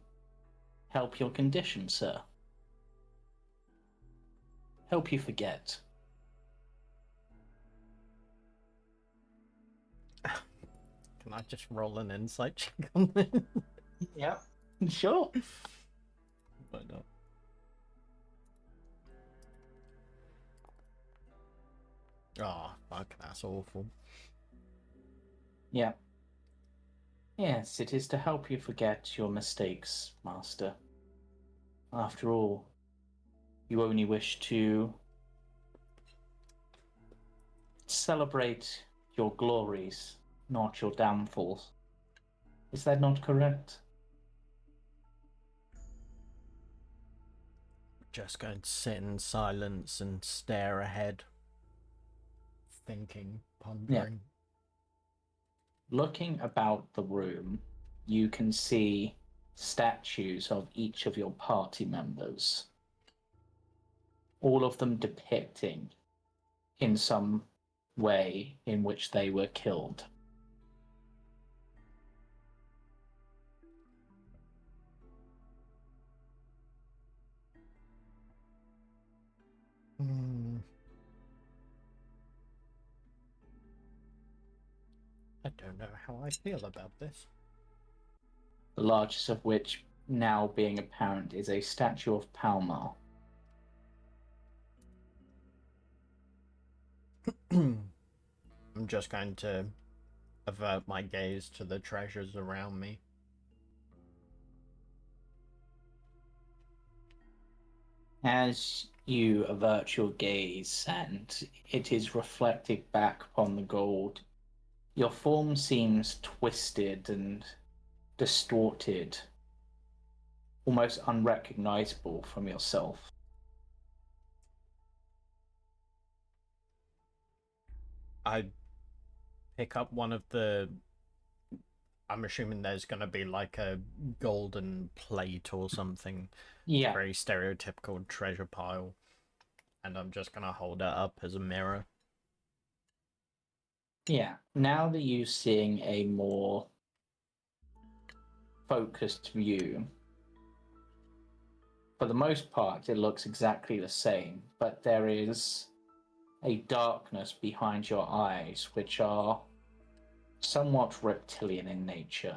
help your condition, sir. Help you forget. Can I just roll an insight check on this? Yeah, sure. Why not? Oh, fuck, that's awful. Yeah. Yes, it is to help you forget your mistakes, Master. After all, you only wish to celebrate your glories, not your downfalls. Is that not correct? Just going to sit in silence and stare ahead, thinking, pondering. Looking about the room, you can see statues of each of your party members, all of them depicting in some way in which they were killed. I don't know how I feel about this. The largest of which, now being apparent, is a statue of Palmar. I'm just going to avert my gaze to the treasures around me. As you avert your gaze and it is reflected back upon the gold, your form seems twisted and distorted, almost unrecognizable from yourself. I pick up one of the... I'm assuming there's going to be like a golden plate or something. Yeah. Very stereotypical treasure pile. And I'm just going to hold it up as a mirror. Yeah. Now that you're seeing a more focused view, for the most part, it looks exactly the same, but there is a darkness behind your eyes, which are somewhat reptilian in nature.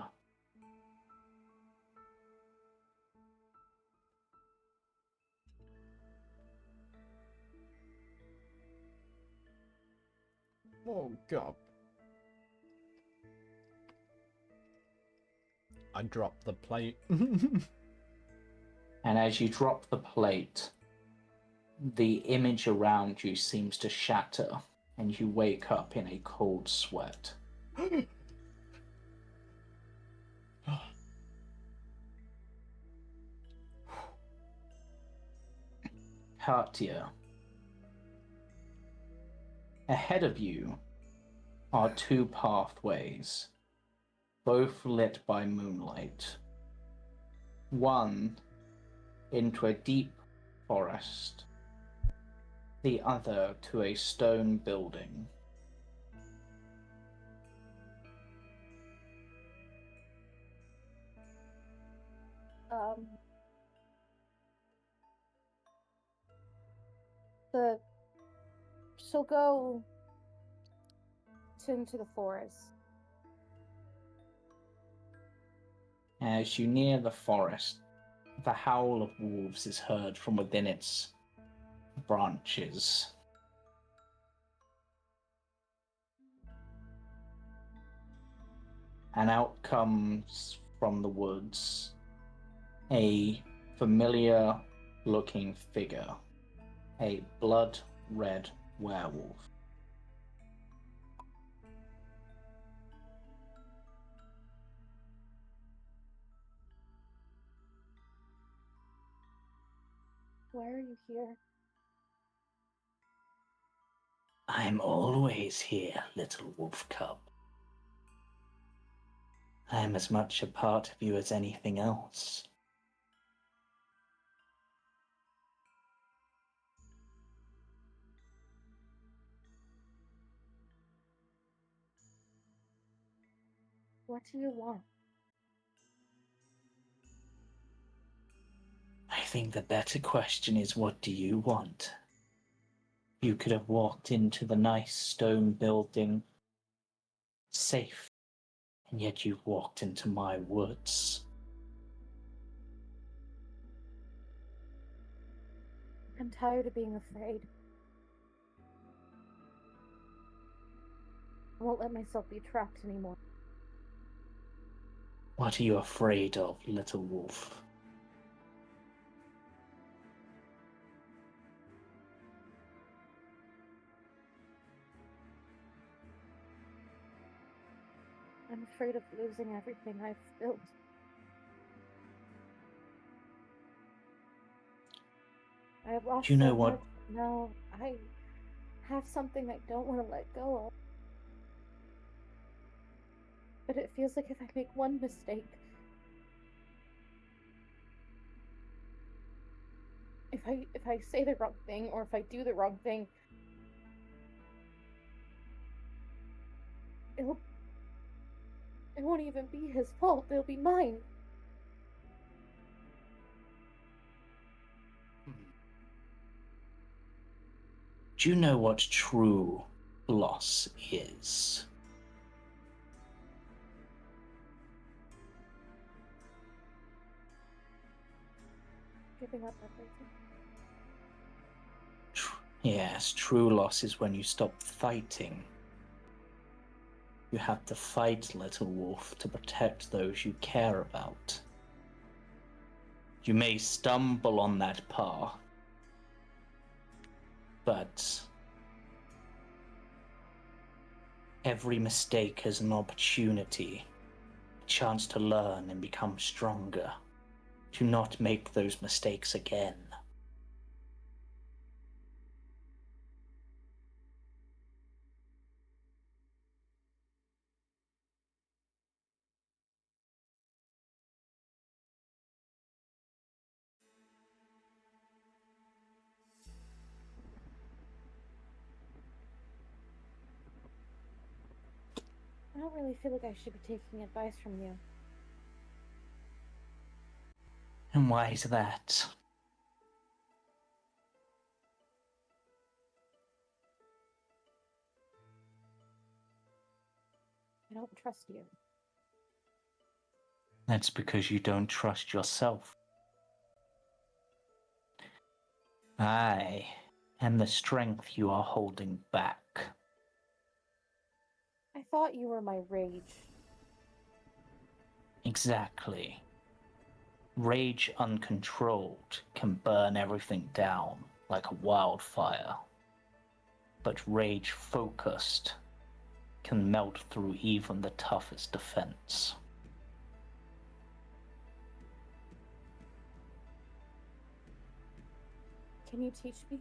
Oh, God. I dropped the plate. And as you drop the plate, the image around you seems to shatter, and you wake up in a cold sweat. Katia, ahead of you are two pathways, both lit by moonlight. One into a deep forest, the other to a stone building. She'll go into the forest. As you near the forest, the howl of wolves is heard from within its branches. And out comes from the woods a familiar looking figure, a blood red werewolf. Why are you here? I'm always here, little wolf cub. I am as much a part of you as anything else. What do you want? I think the better question is, what do you want? You could have walked into the nice stone building safe, and yet you've walked into my woods. I'm tired of being afraid. I won't let myself be trapped anymore. What are you afraid of, little wolf? I'm afraid of losing everything I've built. I have lost Do you know so what? much. Now I have something I don't want to let go of. But it feels like if I make one mistake, if I say the wrong thing or if I do the wrong thing, it won't even be his fault. It'll be mine. Do you know what true loss is? Giving up everything. Yes, true loss is when you stop fighting. You have to fight, little wolf, to protect those you care about. You may stumble on that path, but every mistake is an opportunity, a chance to learn and become stronger. Do not make those mistakes again. I don't really feel like I should be taking advice from you. And why is that? I don't trust you. That's because you don't trust yourself. I am the strength you are holding back. I thought you were my rage. Exactly. Rage uncontrolled can burn everything down like a wildfire. But rage focused can melt through even the toughest defense. Can you teach me?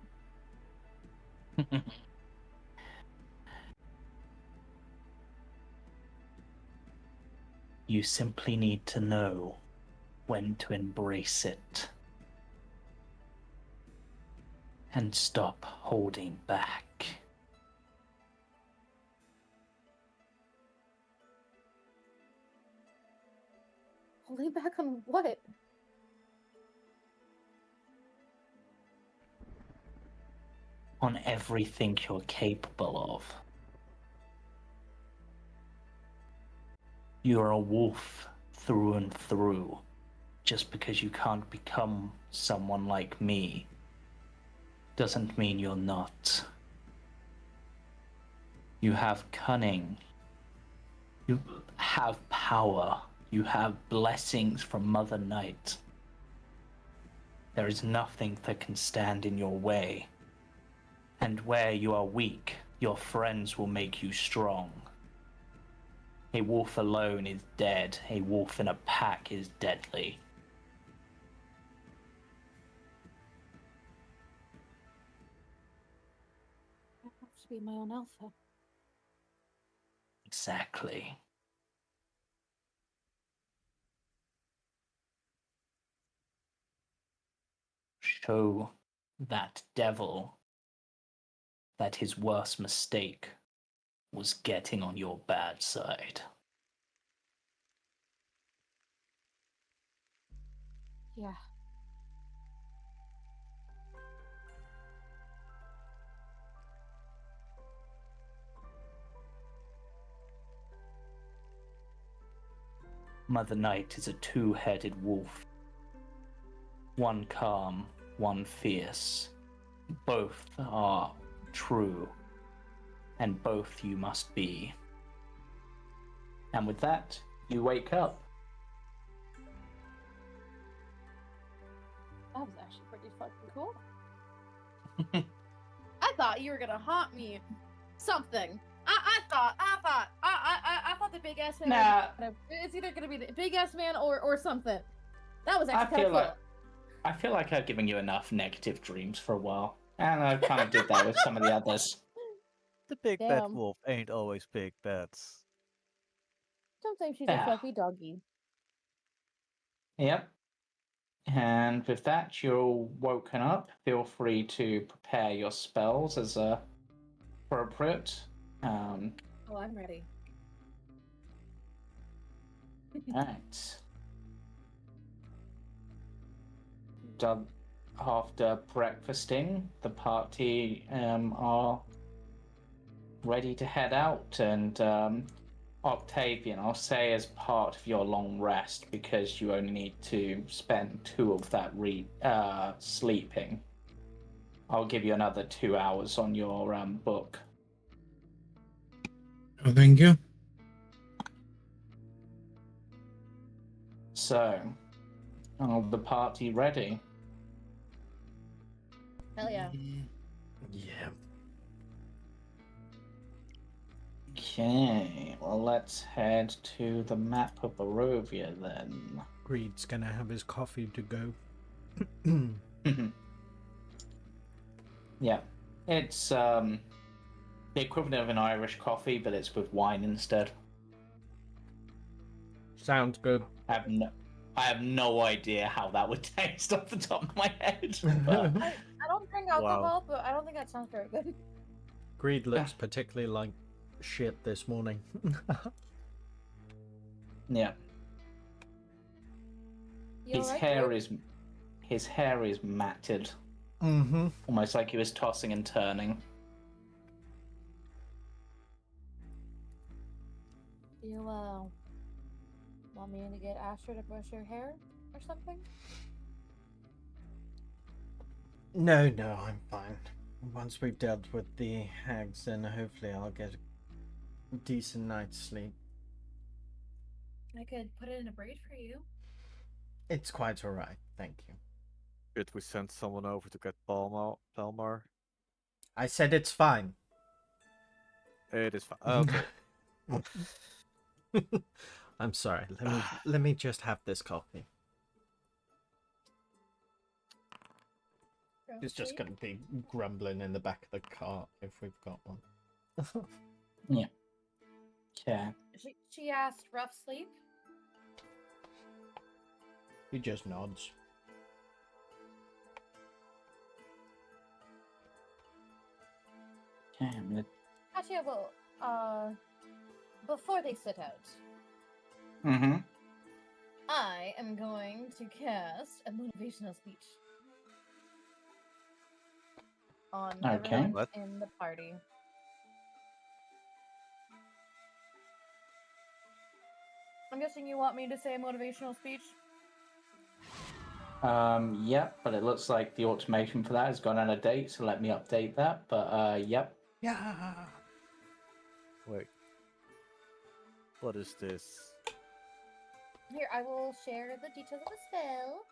You simply need to know when to embrace it and stop holding back. Holding back on what? On everything you're capable of. You're a wolf through and through. Just because you can't become someone like me doesn't mean you're not. You have cunning. You have power. You have blessings from Mother Night. There is nothing that can stand in your way. And where you are weak, your friends will make you strong. A wolf alone is dead. A wolf in a pack is deadly. I have to be my own alpha. Exactly. Show that devil that his worst mistake was getting on your bad side. Yeah. Mother Night is a two-headed wolf. One calm, one fierce. Both are true, and both you must be. And with that, you wake up. That was actually pretty fucking cool. I thought you were gonna haunt me. Something. I thought the big ass man. Nah. It's either gonna be the big ass man or something. That was I actually kind feel of cool. I feel like I've given you enough negative dreams for a while. And I kind of did that with some of the others. The big bad Damn. wolf ain't always big bats. Sometimes she's a Yeah. fluffy doggy. Yep. And with that, you're all woken up. Feel free to prepare your spells as appropriate. Oh, I'm ready. Right. Done. After breakfasting, the party are ready to head out, and Octavian, I'll say as part of your long rest, because you only need to spend 2 of that sleeping, I'll give you another 2 hours on your book. Oh, thank you. So, the party ready? Hell yeah. Yeah. Okay, well, let's head to the map of Barovia then. Greed's gonna have his coffee to go. Yeah, it's the equivalent of an Irish coffee, but it's with wine instead. Sounds good. I have no idea how that would taste off the top of my head. But I don't drink alcohol, but I don't think that sounds very good. Greed looks particularly like shit this morning. yeah, You his alright, hair Drew? is matted, Mm-hmm. almost like he was tossing and turning. You want me to get Aster to brush your hair or something? No, I'm fine. Once we've dealt with the hags, then hopefully I'll get a decent night's sleep. I could put it in a braid for you. It's quite alright, thank you. Should we send someone over to get Palmar? I said it's fine. It is fine. Okay. I'm sorry. Let me just have this coffee. It's just gonna be grumbling in the back of the car if we've got one. Yeah. Okay. She asked rough sleep. He just nods. Okay, I'm gonna... Katia will, before they sit out, Mm-hmm. I am going to cast a motivational speech on Okay. everyone What? in the party. I'm guessing you want me to say a motivational speech? Yep, but it looks like the automation for that has gone out of date, so let me update that. But, yep. Yeah. Wait. What is this? Here, I will share the details of the spell.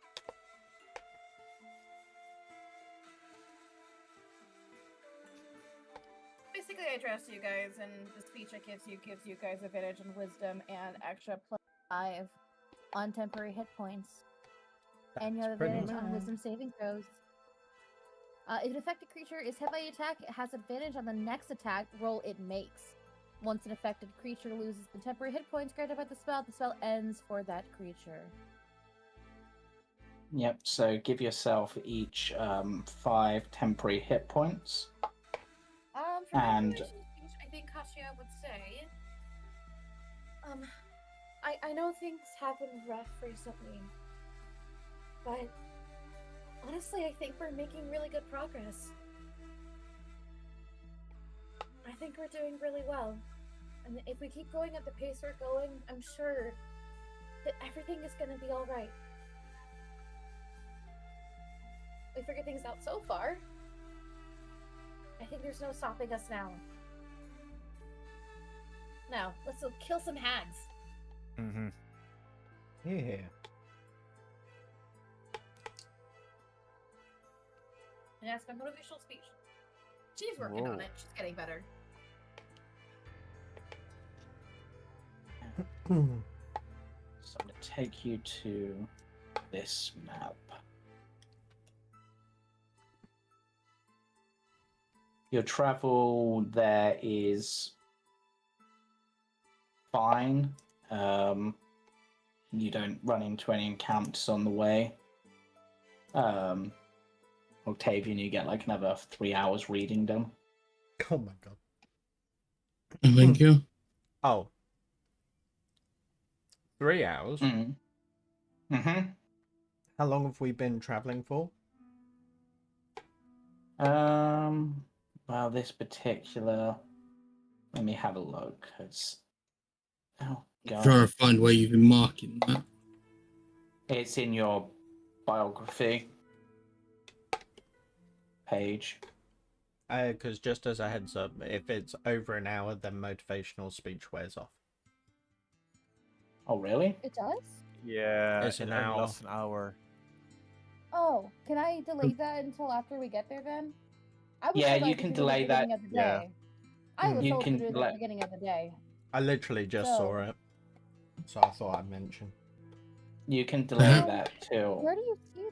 Basically, I address you guys, and the speech it gives you guys advantage and wisdom and extra +5 on temporary hit points. And you have pretty advantage on nice. wisdom saving throws. If an affected creature is hit by an attack, it has advantage on the next attack roll it makes. Once an affected creature loses the temporary hit points granted by the spell ends for that creature. Yep, so give yourself each 5 temporary hit points. For my And- motivational speech, I think Katia would say, I know things have been rough recently, but honestly, I think we're making really good progress. I think we're doing really well. And if we keep going at the pace we're going, I'm sure that everything is going to be alright. We figured things out so far. I think there's no stopping us now. Now, let's go kill some hags. Mm-hmm. Yeah. And ask my motivational speech. She's working on Whoa. it. She's getting better. So I'm going to take you to this map. Your travel there is fine. You don't run into any encounters on the way. Octavian, you get like another 3 hours reading done. Oh my god. Thank you. Oh. 3 hours? Mm-hmm. How long have we been traveling for? Well, this particular... Let me have a look. Oh, Trying God. to find where you've been marking that. It's in your biography page. Because just as a heads up, if it's over an hour, then motivational speech wears off. Oh, really? It does? Yeah, It's it an only hour. lasts an hour. Oh, can I delay that until after we get there then? I was Yeah, told I you had to can do it at delay the that. beginning of the Yeah. day. I was You told to can do it at delay- the beginning of the day. I literally just So- saw it. So I thought I'd mention. You can delay Um, that too. Where do you see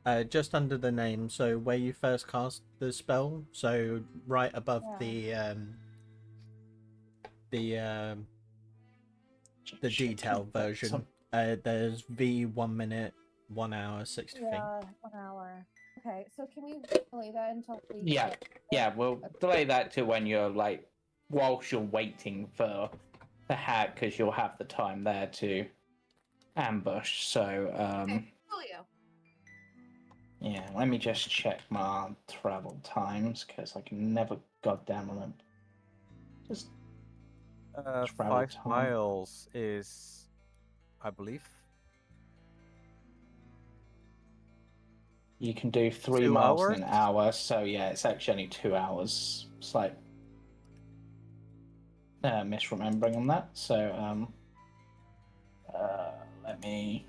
that? Just under the name, so where you first cast the spell, so right above Yeah. the detailed version. There's V 1 minute, 1 hour, 60 feet. Yeah, 1 hour. Okay, so can we delay that until we Yeah. get Yeah, we'll delay that to when you're like, whilst you're waiting for the hack, because you'll have the time there to ambush. So, Okay, Julio. yeah, let me just check my travel times, because I can never goddamn remember. Just travel 5 time. miles is, I believe, You can do 3 2 miles in hours? an hour, so yeah, it's actually only 2 hours. It's like misremembering on that. So, let me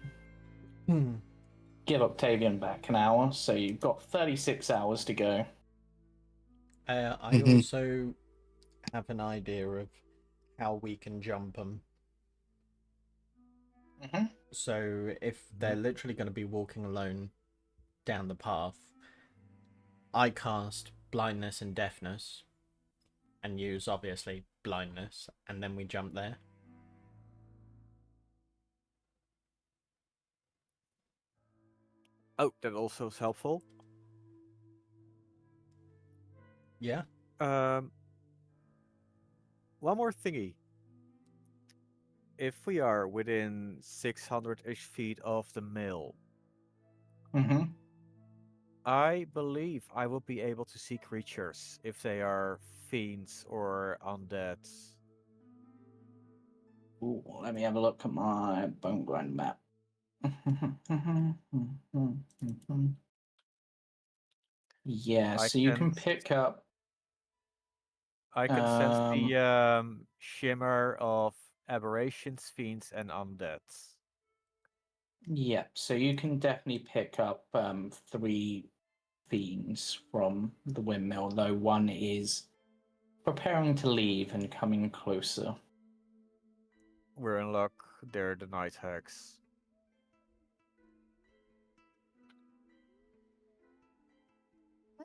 give Octavian back an hour. So you've got 36 hours to go. I also have an idea of how we can jump them. Mm-hmm. So if they're literally going to be walking alone down the path, I cast blindness and deafness and use obviously blindness, and then we jump there. Oh, that also is helpful. Yeah. One more thingy. If we are within 600-ish feet of the mill, Mm-hmm. I believe I will be able to see creatures if they are fiends or undead. Ooh, let me have a look at my bone grind map. Yeah, I so you can can- pick up. I can sense the shimmer of aberrations, fiends, and undeads. Yeah, so you can definitely pick up 3 fiends from the windmill, though one is preparing to leave and coming closer. We're in luck. They're the night hags.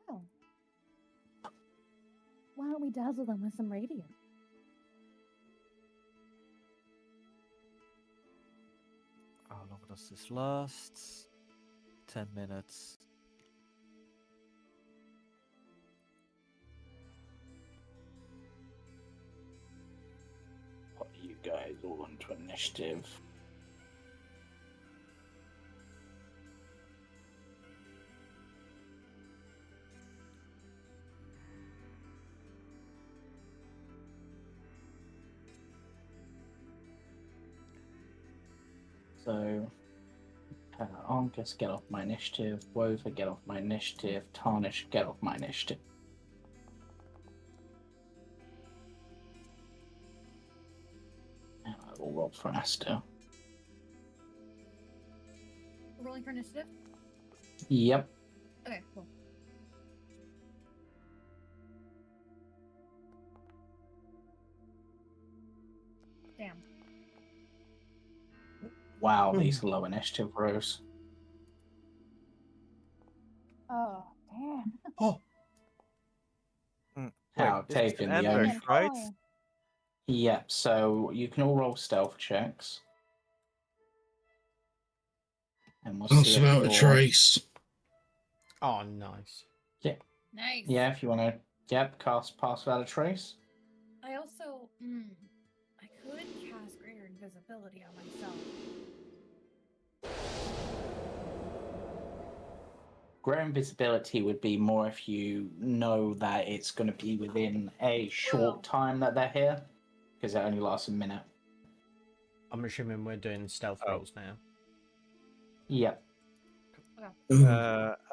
Wow. Why don't we dazzle them with some radiant? How long does this last? 10 minutes. What are you guys all onto initiative? So, Argus, get off my initiative. Wover, get off my initiative. Tarnish, get off my initiative. will roll for Aster. Rolling for initiative? Yep. Okay, cool. Damn. Wow, these low initiative rolls. Oh, damn. Oh, Wait, How, this is an Octavian, the only... ambush, right? Oh. Yep, so you can all roll stealth checks. And we'll Pass see if without a you're... trace. oh, nice. Nice. Yeah, if you want to, yep, cast Pass Without a Trace. I also, I could cast greater invisibility on myself. Greater invisibility would be more if you know that it's going to be within a short Well. time that they're here, because it only lasts a minute. I'm assuming we're doing stealth Oh. rolls now. Yep.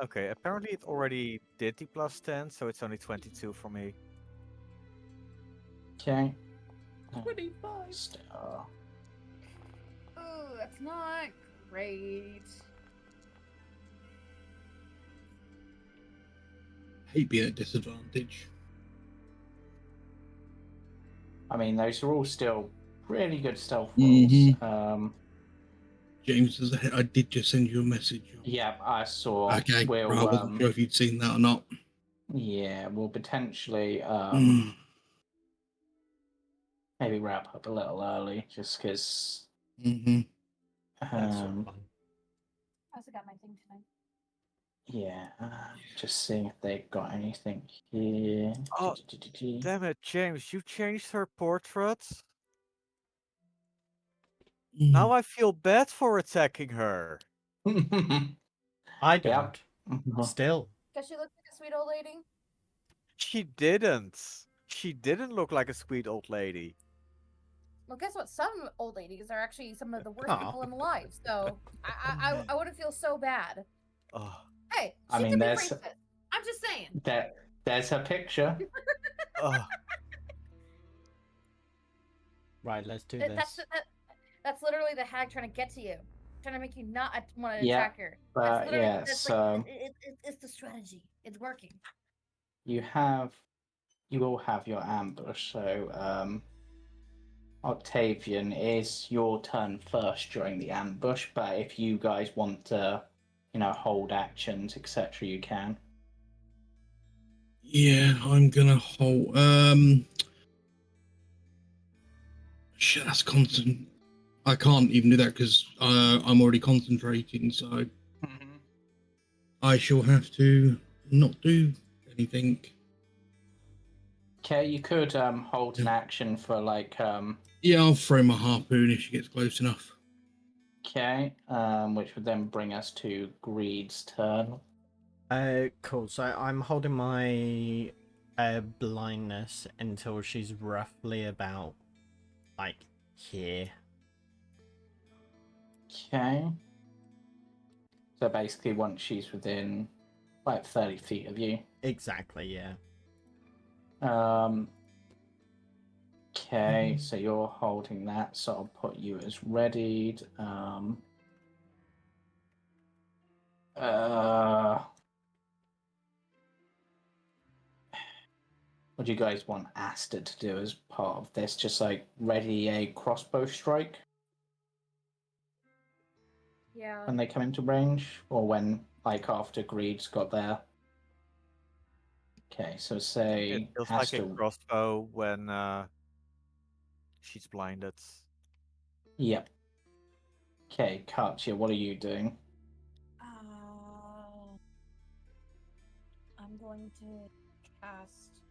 Okay, apparently it already did the plus 10, so it's only 22 for me. Okay. 25. Star. Oh, that's not great. Hate being at disadvantage. I mean, those are all still really good stealth Mhm. rolls. James, I did just send you a message. Yeah, I saw. Okay, We'll, right, I wasn't sure if you'd seen that or not. yeah, we'll potentially maybe wrap up a little early, just because. Mm-hmm. That's sort of fun. I also got my thing tonight. Yeah, just seeing if they've got anything here. Oh, damn it, James, you changed her portrait? Now I feel bad for attacking her. I Yep. don't. Still. Does she look like a sweet old lady? She didn't. She didn't look like a sweet old lady. Well, guess what? Some old ladies are actually some of the worst Aw. people in life. So I wouldn't feel so bad. Oh, Hey, I she mean, could be there's- racist. I'm just saying. There's her picture. oh. Right, let's do That's this. that's literally the hag trying to get to you, trying to make you not want to Yeah, attack her. That's literally yeah, that's so like it's the strategy. It's working. you will have your ambush. So, Octavian, it is your turn first during the ambush, but if you guys want to, hold actions, etc., you can. Yeah, I'm gonna hold. Shit, that's constant. I can't even do that because I'm already concentrating. So I shall have to not do anything. Okay, you could hold an action for Yeah, I'll throw my harpoon if she gets close enough. okay, which would then bring us to Greed's turn. Cool. So I'm holding my blindness until she's roughly about like here. Okay. So basically, once she's within 30 feet of you. Exactly, yeah. Okay, so you're holding that, so I'll put you as readied. What do you guys want Aster to do as part of this? Just ready a crossbow strike Yeah. when they come into range, or when after Greed's got there? Okay, so say It feels Aster. like a crossbow when she's blinded. Yep. Okay, Katia, what are you doing? I'm going to cast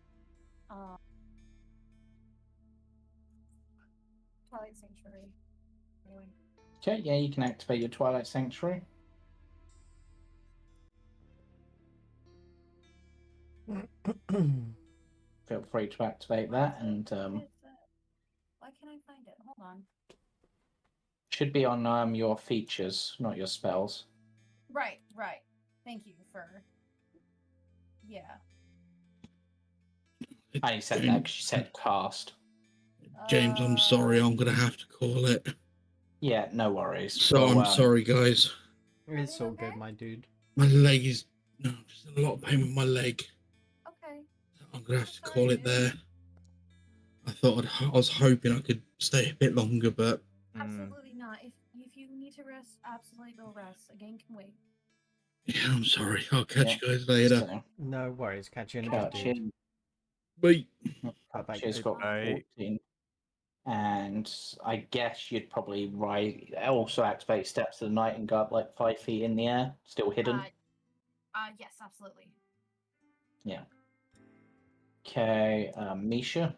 Twilight Sanctuary. Anyway. Okay, yeah, you can activate your Twilight Sanctuary. Feel free to activate that, and Why can't I find it? Hold on. should be on your features, not your spells. Right. Thank you for. Yeah. I only said that because you said cast. James, I'm sorry. I'm gonna have to call it. Yeah, no worries. So Well, I'm sorry, guys. It's all good, okay? my dude. My leg is just a lot of pain with my leg. Okay. I'm gonna have I'm to sorry, call it dude. there. I was hoping I could stay a bit longer, but Absolutely not. If you need to rest, absolutely go rest. A game can wait. yeah, I'm sorry. I'll catch yeah. you guys later. So, No worries, catch you in a bit, dude. Katia, Bye. Bye-bye. Katia's got Bye. 14. And I guess you'd probably also activate Steps of the Night and go up like 5 feet in the air, still hidden. Yes, absolutely. Yeah. Okay, Misha.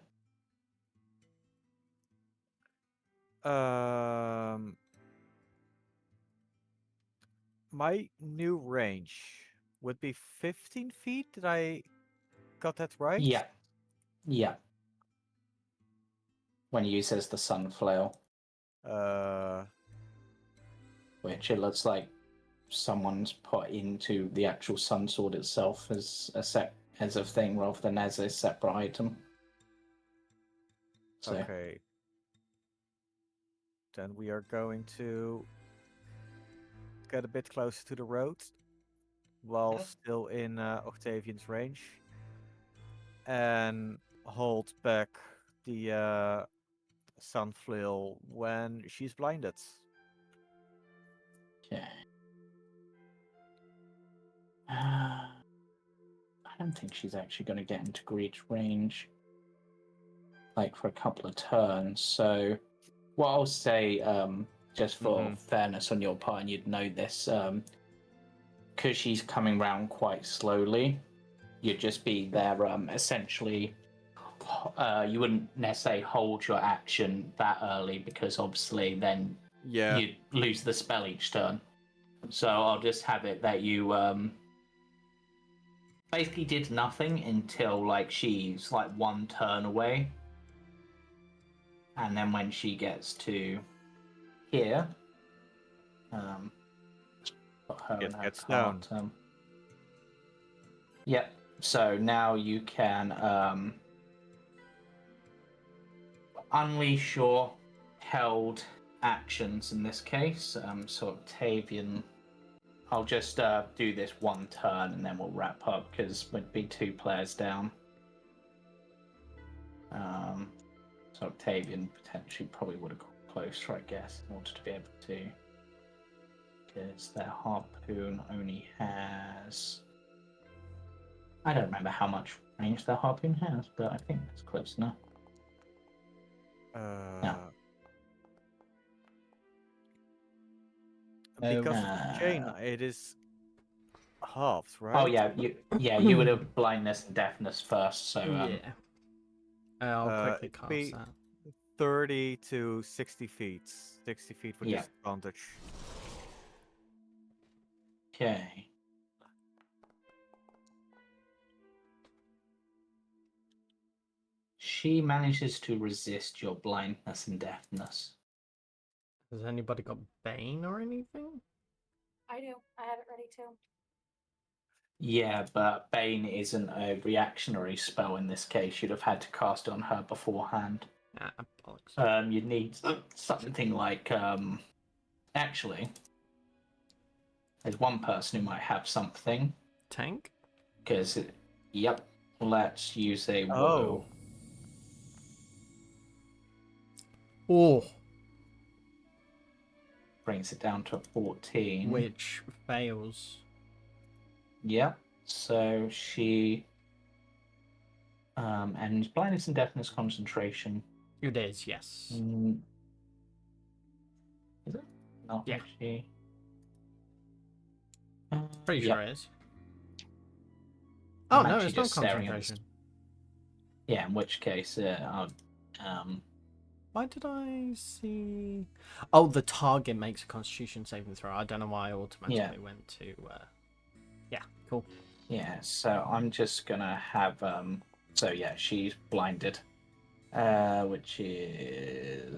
My new range would be 15 feet. Did I got that right? Yeah. Yeah. When you use as the sun flail, Uh, which it looks like someone's put into the actual sun sword itself as a thing rather than as a separate item. So okay. Then we are going to get a bit closer to the road while still in Octavian's range and hold back the sun flail when she's blinded. okay. I don't think she's actually going to get into Greed's range, like for a couple of turns. So, what I'll say, just for fairness on your part, and you'd know this, because she's coming round quite slowly, you'd just be there. Essentially, you wouldn't necessarily hold your action that early because obviously then Yeah. you lose the spell each turn. So I'll just have it that you basically did nothing until like she's like one turn away, and then when she gets to here, put her It in her gets cart. Yep. So now you can unleash your held actions in this case. So Octavian, I'll just do this one turn and then we'll wrap up because we'd be 2 players down. So Octavian potentially probably would have got closer, I guess, in order to be able to, because their harpoon only has, I don't remember how much range their harpoon has, but I think that's close enough. Because of the chain, it is halved, right? Oh yeah, you would have blindness and deafness first, so yeah. I'll quickly it'd cast be that. 30 to 60 feet. 60 feet with Yeah. disadvantage. Okay. She manages to resist your blindness and deafness. Has anybody got Bane or anything? I do. I have it ready too. Yeah, but Bane isn't a reactionary spell in this case. You'd have had to cast it on her beforehand. Ah, bollocks. You'd need something like actually, there's one person who might have something. Tank? Because yep, let's use a Oh. Oh. Brings it down to 14. Which fails. Yep. So she and blindness and deafness concentration. It is, yes. Is it? Not Yeah. actually. Pretty yep. sure it is. I'm Oh no, actually it's not just staring at concentration. Yeah, in which case, Why did I see? Oh, the target makes a Constitution saving throw. I don't know why I automatically went to. Yeah, cool. Yeah, so I'm just gonna have So yeah, she's blinded, which is.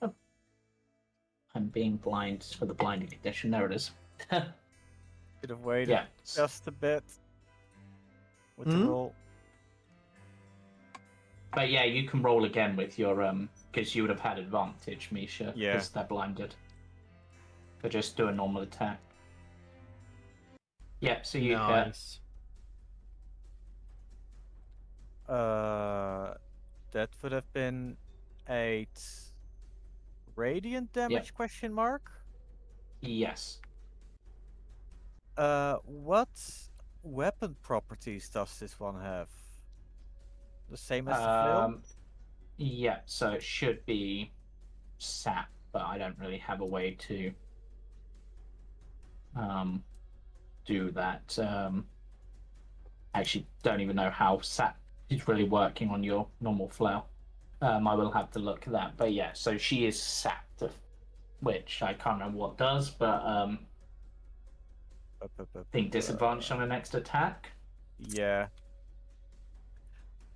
Oh, I'm being blind for the blinding condition. There it is. Could have waited Yeah. just a bit with the roll. But yeah, you can roll again with your because you would have had advantage, Misha, Yeah. because they're blinded. But just do a normal attack. Yep, so you hit. Nice. That would have been 8 radiant damage? Question mark. Yes. What weapon properties does this one have? The same as the flail? Yeah, so it should be sap, but I don't really have a way to do that. Actually, don't even know how sap is really working on your normal flail. I will have to look at that. But yeah, so she is sapped, which I can't remember what does, but I think disadvantage on the next attack. Yeah.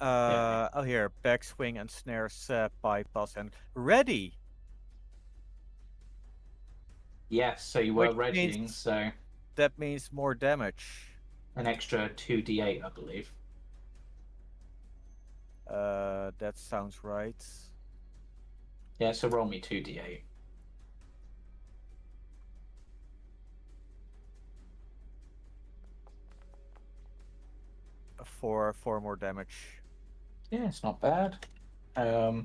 Oh, here. Backswing and snare, sap, bypass, and ready. Yes, so you were readying, so That means more damage. an extra 2d8, I believe. That sounds right. Yeah, so roll me 2d8. For 4 more damage. Yeah, it's not bad. Oh,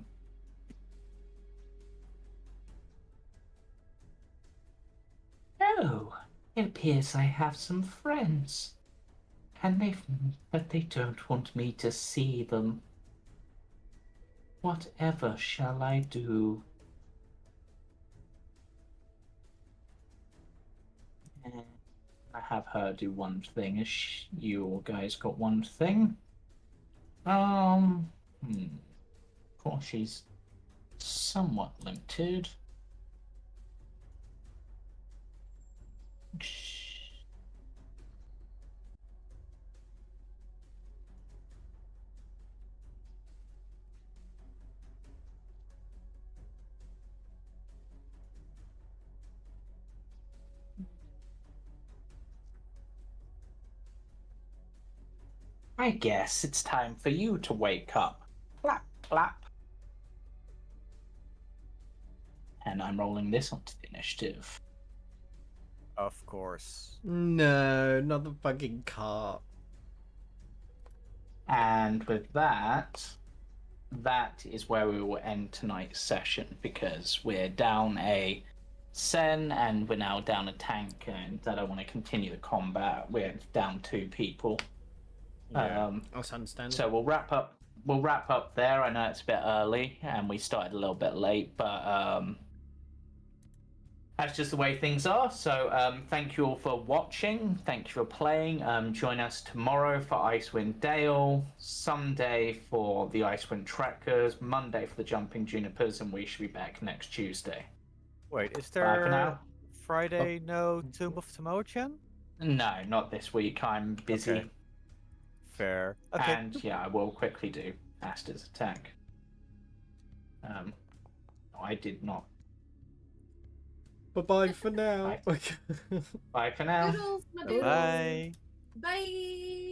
it appears I have some friends. But they don't want me to see them. Whatever shall I do? I have her do one thing. You guys got one thing? Of course, she's somewhat limited. I guess it's time for you to wake up. Clap, clap. And I'm rolling this onto the initiative. Of course. No, not the fucking cart. And with that, that is where we will end tonight's session, because we're down a Sen and we're now down a tank, and I don't want to continue the combat. We're down 2 people. Yeah. That's understandable. So we'll wrap up there. I know it's a bit early and we started a little bit late, but that's just the way things are. So thank you all for watching. Thank you for playing. Join us tomorrow for Icewind Dale, Sunday for the Icewind Trackers, Monday for the Jumping Junipers, and we should be back next Tuesday. Wait, is Bye for there now. Friday no Tomb of Timochan? No, not this week. I'm busy. Okay. Fair. Okay. And yeah, I will quickly do Aster's attack. I did not. Bye-bye for now. Bye for now. Doodles, my doodles. Bye. Bye.